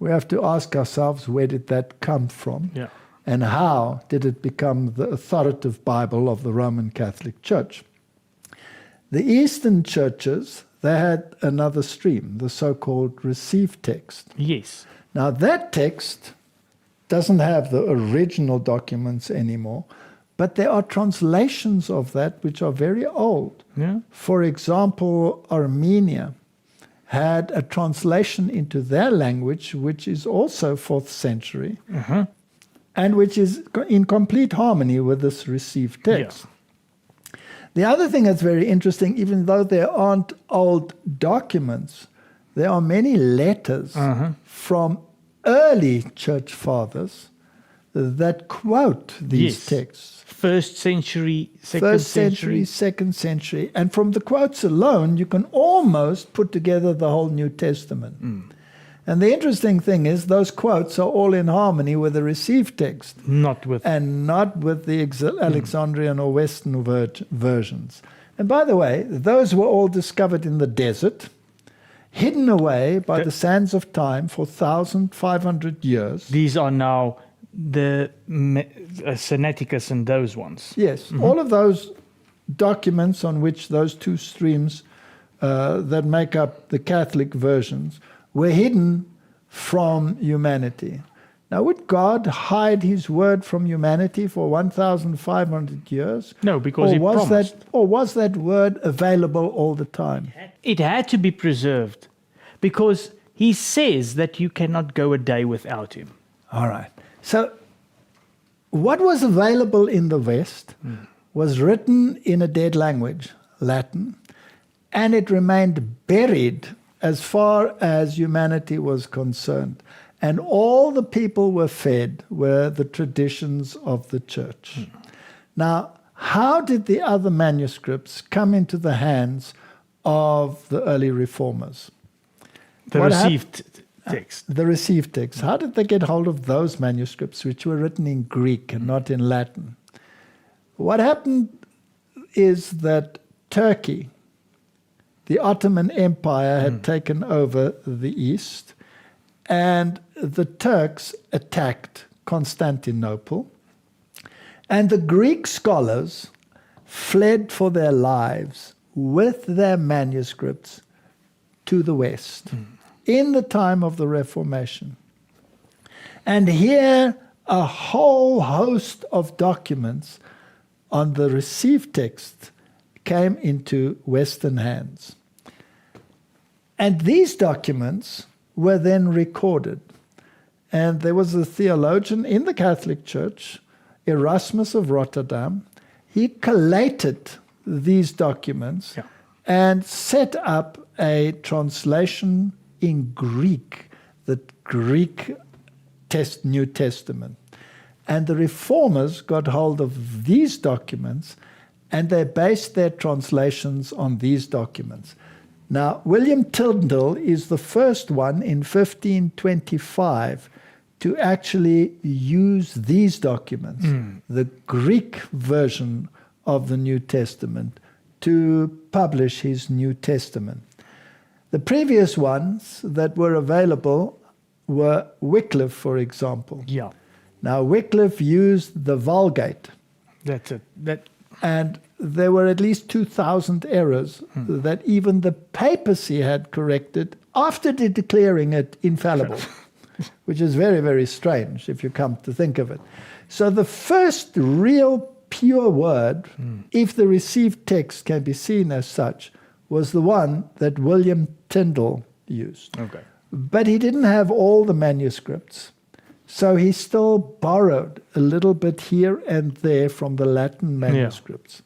We have to ask ourselves, where did that come from? Yeah. And how did it become the authoritative Bible of the Roman Catholic Church? The Eastern churches, they had another stream, the so-called received text. Yes. Now that text doesn't have the original documents anymore, but there are translations of that which are very old. Yeah. For example, Armenia had a translation into their language, which is also 4th century, and which is in complete harmony with this received text. Yeah. The other thing that's very interesting, even though there aren't old documents, there are many letters from early church fathers that quote these texts. 1st century, 2nd First century, 2nd century. And from the quotes alone, you can almost put together the whole New Testament. And the interesting thing is those quotes are all in harmony with the received text. Not with... And not with the Alexandrian or Western versions. And by the way, those were all discovered in the desert, hidden away by the sands of time for 1,500 years. These are now the Sinaiticus and those ones. Yes, all of those documents on which those 2 streams that make up the Catholic versions were hidden from humanity. Now, would God hide his word from humanity for 1,500 years? No, because he promised. Or was that word available all the time? It had to be preserved because he says that you cannot go a day without him. All right. So what was available in the West was written in a dead language, Latin, and it remained buried as far as humanity was concerned. And all the people were fed were the traditions of the church. Now, how did the other manuscripts come into the hands of the early reformers? The received text. The received text. How did they get hold of those manuscripts, which were written in Greek and not in Latin? What happened is that Turkey, the Ottoman Empire, had taken over the East, and the Turks attacked Constantinople, and the Greek scholars fled for their lives with their manuscripts to the West in the time of the Reformation. And here a whole host of documents on the received text came into Western hands. And these documents were then recorded. And there was a theologian in the Catholic Church, Erasmus of Rotterdam. He collated these documents and set up a translation in Greek, the Greek New Testament. And the reformers got hold of these documents, and they based their translations on these documents. Now, William Tyndale is the first one in 1525 to actually use these documents, the Greek version of the New Testament, to publish his New Testament. The previous ones that were available were Wycliffe, for example. Yeah. Now, Wycliffe used the Vulgate. That's it. And there were at least 2,000 errors that even the papacy had corrected after declaring it infallible, which is very, very strange if you come to think of it. So the first real pure word, if the received text can be seen as such, was the one that William Tyndale used. Okay. But he didn't have all the manuscripts. So he still borrowed a little bit here and there from the Latin manuscripts.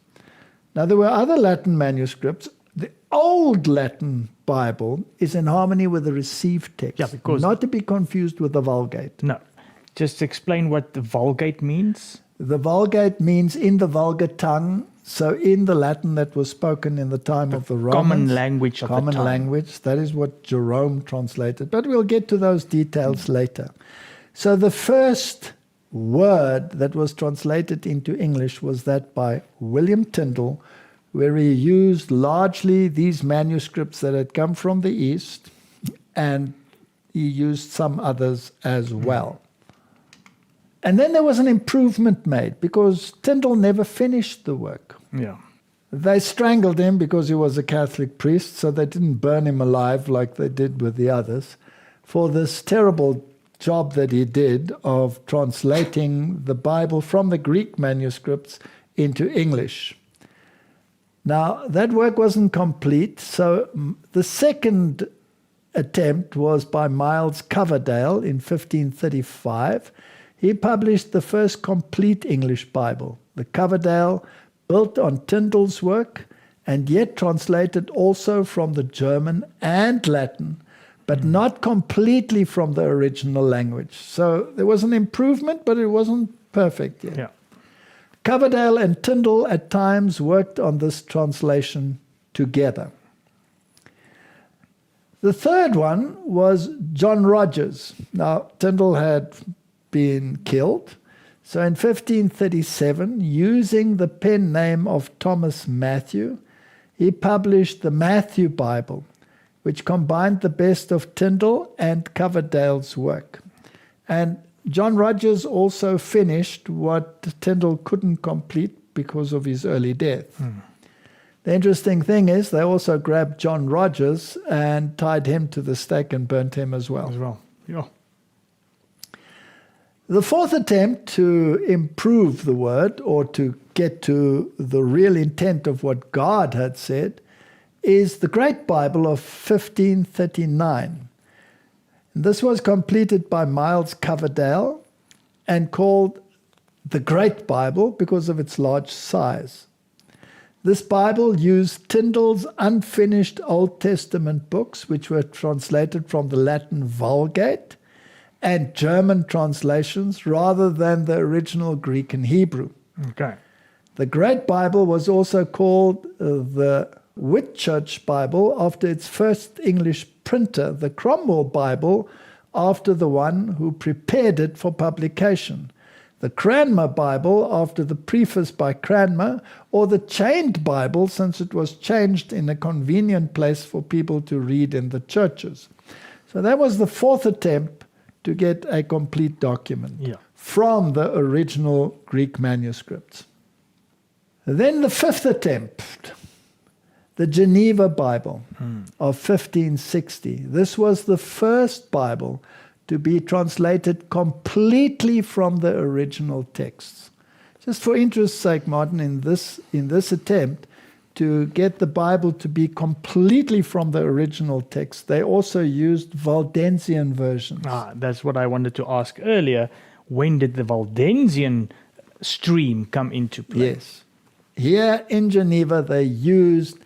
Now, there were other Latin manuscripts. The old Latin Bible is in harmony with the received text. Yeah, because not to be confused with the Vulgate. No. Just explain what the Vulgate means. The Vulgate means in the vulgar tongue, so in the Latin that was spoken in the time of the Romans. Common language of the time. Common language. That is what Jerome translated. But we'll get to those details later. So the first word that was translated into English was that by William Tyndale, where he used largely these manuscripts that had come from the East, and he used some others as well. And then there was an improvement made, because Tyndale never finished the work. Yeah. They strangled him because he was a Catholic priest, so they didn't burn him alive like they did with the others, for this terrible job that he did of translating the Bible from the Greek manuscripts into English. Now, that work wasn't complete, so the second attempt was by Miles Coverdale in 1535. He published the first complete English Bible. The Coverdale, built on Tyndale's work, and yet translated also from the German and Latin, but not completely from the original language. So there was an improvement, but it wasn't perfect yet. Yeah. Coverdale and Tyndale at times worked on this translation together. The third one was John Rogers. Now, Tyndale had been killed. So in 1537, using the pen name of Thomas Matthew, he published the Matthew Bible, which combined the best of Tyndale and Coverdale's work. And John Rogers also finished what Tyndale couldn't complete because of his early death. The interesting thing is they also grabbed John Rogers and tied him to the stake and burnt him as well. Yeah. The fourth attempt to improve the word, or to get to the real intent of what God had said, is the Great Bible of 1539. And this was completed by Miles Coverdale and called the Great Bible because of its large size. This Bible used Tyndale's unfinished Old Testament books, which were translated from the Latin Vulgate, and German translations rather than the original Greek and Hebrew. Okay. The Great Bible was also called the Whitchurch Bible after its first English printer, the Cromwell Bible after the one who prepared it for publication, the Cranmer Bible after the preface by Cranmer, or the Chained Bible since it was changed in a convenient place for people to read in the churches. So that was the fourth attempt to get a complete document from the original Greek manuscripts. Then the fifth attempt, the Geneva Bible of 1560. This was the first Bible to be translated completely from the original texts. Just for interest's sake, Martin, in this attempt to get the Bible to be completely from the original text, they also used Waldensian versions. That's what I wanted to ask earlier. When did the Waldensian stream come into play? Yes. Here in Geneva, they used,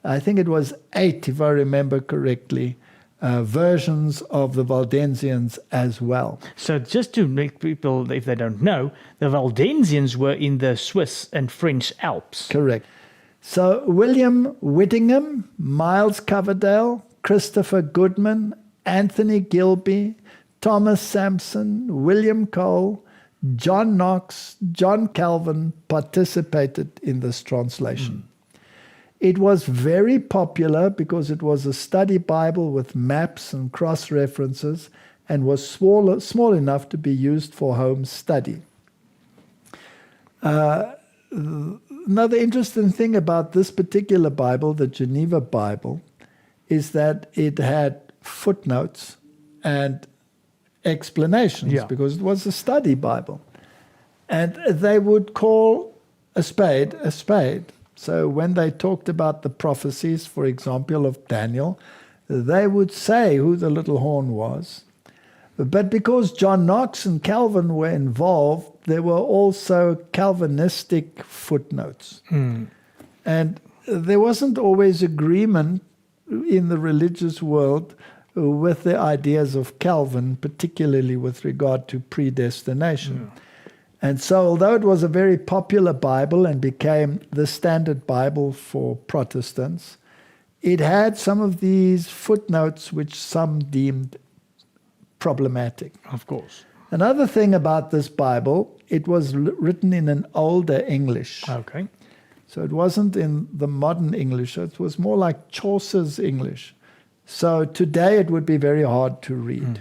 I think it was 8, if I remember correctly, versions of the Waldensians as well. So just to make people, if they don't know, the Waldensians were in the Swiss and French Alps. Correct. So William Whittingham, Miles Coverdale, Christopher Goodman, Anthony Gilby, Thomas Sampson, William Cole, John Knox, John Calvin participated in this translation. It was very popular because it was a study Bible with maps and cross-references and was small enough to be used for home study. Another interesting thing about this particular Bible, the Geneva Bible, is that it had footnotes and explanations because it was a study Bible. And they would call a spade a spade. So when they talked about the prophecies, for example, of Daniel, they would say who the little horn was. But because John Knox and Calvin were involved, there were also Calvinistic footnotes. And there wasn't always agreement in the religious world with the ideas of Calvin, particularly with regard to predestination. And so although it was a very popular Bible and became the standard Bible for Protestants, it had some of these footnotes which some deemed problematic. Of course. Another thing about this Bible, it was written in an older English. Okay. So it wasn't in the modern English. It was more like Chaucer's English. So today it would be very hard to read.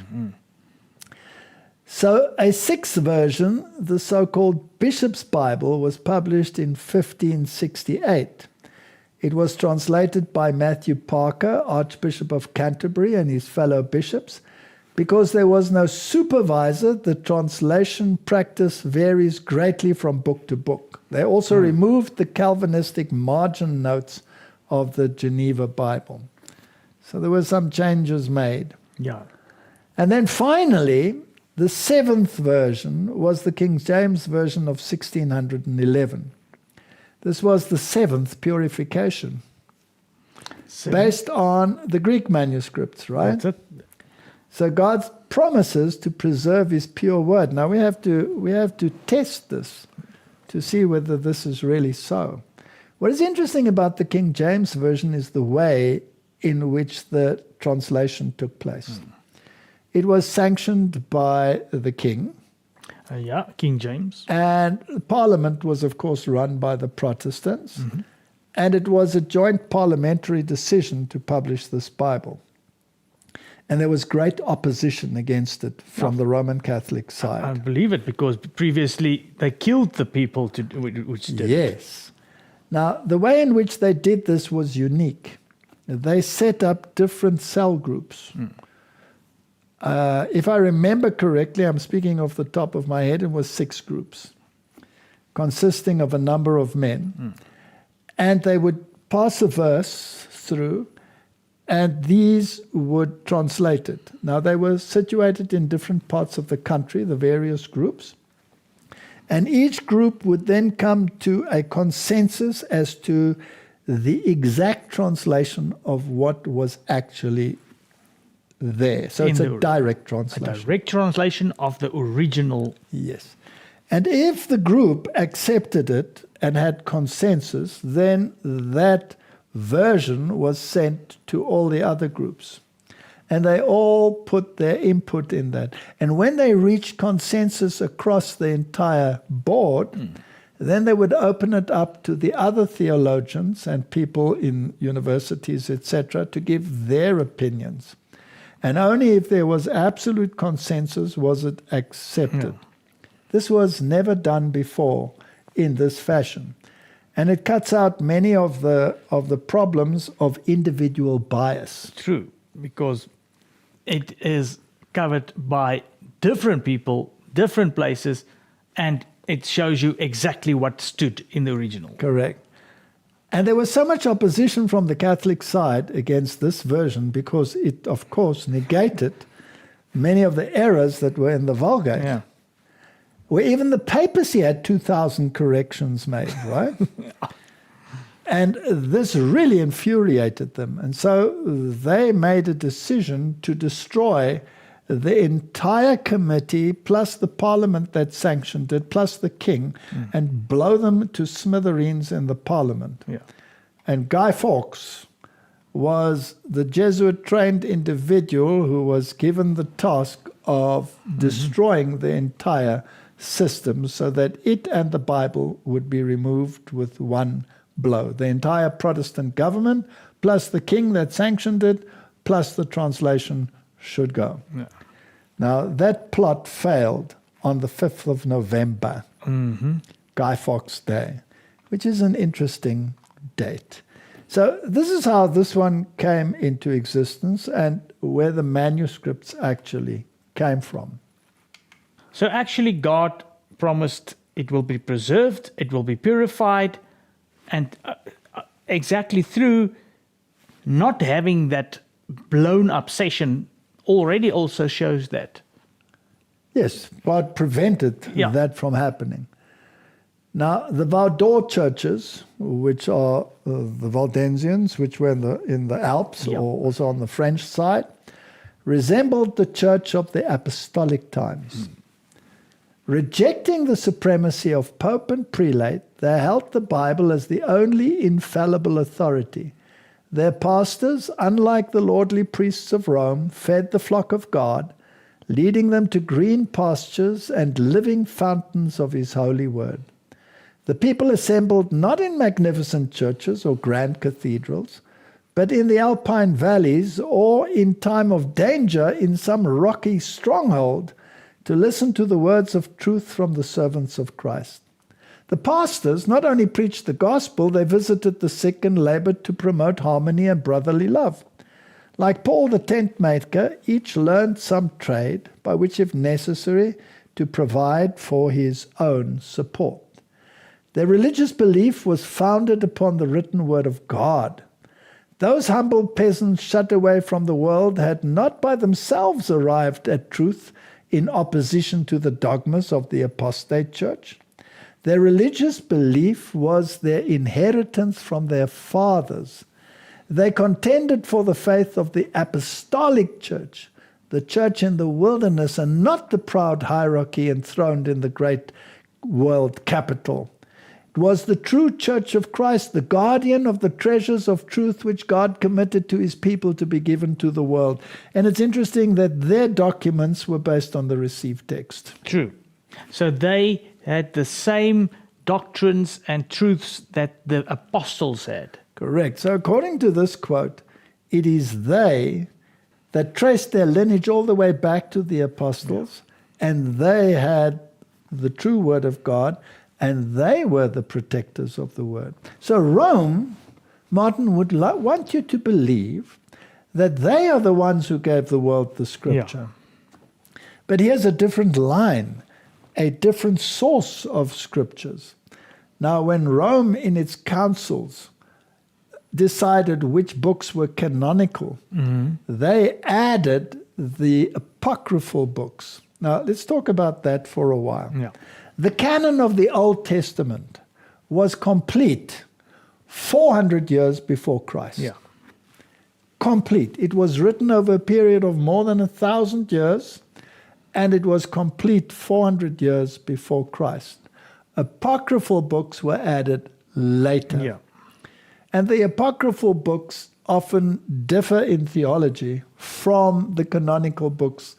So a sixth version, the so-called Bishop's Bible, was published in 1568. It was translated by Matthew Parker, Archbishop of Canterbury, and his fellow bishops. Because there was no supervisor, the translation practice varies greatly from book to book. They also removed the Calvinistic margin notes of the Geneva Bible. So there were some changes made. Yeah. And then finally, the seventh version was the King James Version of 1611. This was the seventh purification, based on the Greek manuscripts, right? That's it. So God promises to preserve his pure word. Now we have to test this to see whether this is really so. What is interesting about the King James Version is the way in which the translation took place. It was sanctioned by the king. King James. And Parliament was, of course, run by the Protestants. And it was a joint parliamentary decision to publish this Bible. And there was great opposition against it from the Roman Catholic side. I believe it, because previously they killed the people which did it. Yes. Now, the way in which they did this was unique. They set up different cell groups. If I remember correctly, I'm speaking off the top of my head, it was 6 groups, consisting of a number of men. And they would pass a verse through, and these would translate it. Now, they were situated in different parts of the country, the various groups. And each group would then come to a consensus as to the exact translation of what was actually there. So it's a direct translation. A direct translation of the original. Yes. And if the group accepted it and had consensus, then that version was sent to all the other groups. And they all put their input in that. And when they reached consensus across the entire board, then they would open it up to the other theologians and people in universities, etc., to give their opinions. And only if there was absolute consensus was it accepted. This was never done before in this fashion. And it cuts out many of the problems of individual bias. True, because it is covered by different people, different places, and it shows you exactly what stood in the original. Correct. And there was so much opposition from the Catholic side against this version because it, of course, negated many of the errors that were in the Vulgate. Yeah. Where even the papacy had 2,000 corrections made, right? And this really infuriated them. And so they made a decision to destroy the entire committee, plus the parliament that sanctioned it, plus the king, and blow them to smithereens in the parliament. Yeah. And Guy Fawkes was the Jesuit-trained individual who was given the task of destroying the entire system so that it and the Bible would be removed with one blow. The entire Protestant government, plus the king that sanctioned it, plus the translation should go. Yeah. Now, that plot failed on the 5th of November, Guy Fawkes Day, which is an interesting date. So this is how this one came into existence and where the manuscripts actually came from. So actually God promised it will be preserved, it will be purified, and exactly through not having that blown up session already also shows that. Yes, God prevented that from happening. Now, the Valdor churches, which are the Waldensians, which were in the Alps or also on the French side, resembled the church of the apostolic times. Rejecting the supremacy of pope and prelate, they held the Bible as the only infallible authority. Their pastors, unlike the lordly priests of Rome, fed the flock of God, leading them to green pastures and living fountains of his holy word. The people assembled not in magnificent churches or grand cathedrals, but in the alpine valleys or in time of danger in some rocky stronghold to listen to the words of truth from the servants of Christ. The pastors not only preached the gospel, they visited the sick and labored to promote harmony and brotherly love. Like Paul the tent maker, each learned some trade by which, if necessary, to provide for his own support. Their religious belief was founded upon the written word of God. Those humble peasants shut away from the world had not by themselves arrived at truth in opposition to the dogmas of the apostate church. Their religious belief was their inheritance from their fathers. They contended for the faith of the apostolic church, the church in the wilderness, and not the proud hierarchy enthroned in the great world capital. It was the true church of Christ, the guardian of the treasures of truth which God committed to his people to be given to the world. And it's interesting that their documents were based on the received text. True. So they had the same doctrines and truths that the apostles had. Correct. So according to this quote, it is they that traced their lineage all the way back to the apostles, and they had the true word of God, and they were the protectors of the word. So Rome, Martin, would want you to believe that they are the ones who gave the world the scripture. Yeah. But here's a different line, a different source of scriptures. Now, when Rome in its councils decided which books were canonical, they added the apocryphal books. Now, let's talk about that for a while. Yeah. The canon of the Old Testament was complete 400 years before Christ. Yeah. Complete. It was written over a period of more than 1,000 years, and it was complete 400 years before Christ. Apocryphal books were added later. Yeah. And the apocryphal books often differ in theology from the canonical books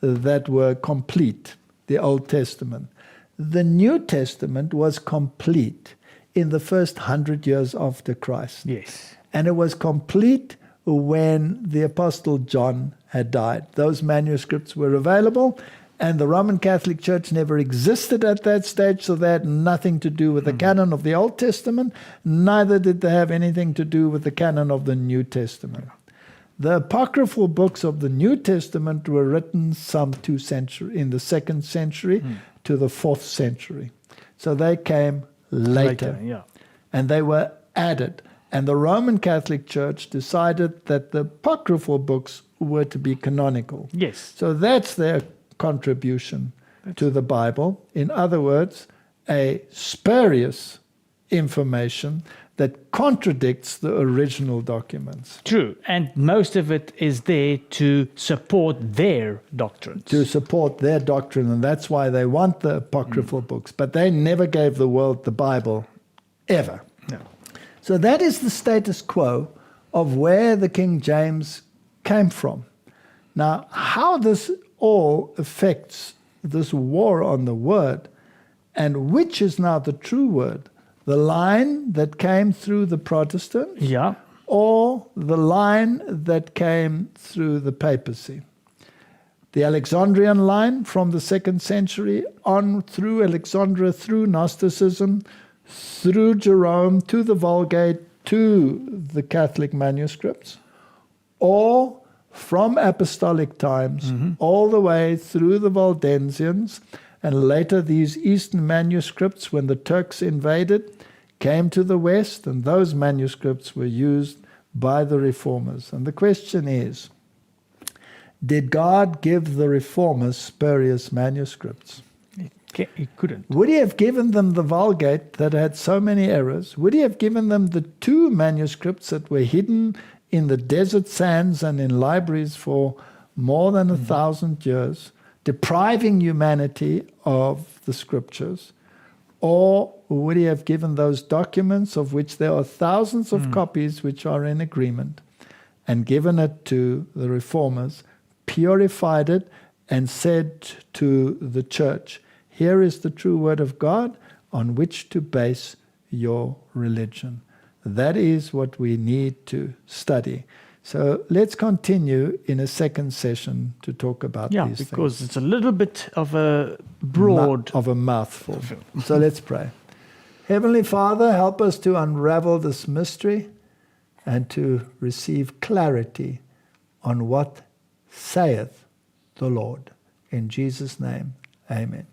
that were complete, the Old Testament. The New Testament was complete in the first 100 years after Christ. Yes. And it was complete when the Apostle John had died. Those manuscripts were available, and the Roman Catholic Church never existed at that stage, so they had nothing to do with the canon of the Old Testament, neither did they have anything to do with the canon of the New Testament. The apocryphal books of the New Testament were written some 2 centuries, in the 2nd century to the 4th century. So they came later. Yeah. And they were added. And the Roman Catholic Church decided that the apocryphal books were to be canonical. Yes. So that's their contribution to the Bible. In other words, a spurious information that contradicts the original documents. True. And most of it is there to support their doctrines. To support their doctrine, and that's why they want the apocryphal books. But they never gave the world the Bible, ever. No. So that is the status quo of where the King James came from. Now, how this all affects this war on the word, and which is now the true word, the line that came through the Protestants, Yeah. or the line that came through the papacy. The Alexandrian line from the 2nd century on through Alexandria, through Gnosticism, through Jerome, to the Vulgate, to the Catholic manuscripts, or from apostolic times all the way through the Waldensians, and later these Eastern manuscripts, when the Turks invaded, came to the West, and those manuscripts were used by the Reformers. And the question is, did God give the Reformers spurious manuscripts? He couldn't. Would he have given them the Vulgate that had so many errors? Would he have given them the 2 manuscripts that were hidden in the desert sands and in libraries for more than 1,000 years, depriving humanity of the scriptures? Or would he have given those documents, of which there are thousands of copies which are in agreement, and given it to the Reformers, purified it, and said to the church, here is the true word of God on which to base your religion? That is what we need to study. So let's continue in a second session to talk about these things. Yeah, because it's a little bit of a broad... of a mouthful. So let's pray. Heavenly Father, help us to unravel this mystery and to receive clarity on what saith the Lord. In Jesus' name, amen.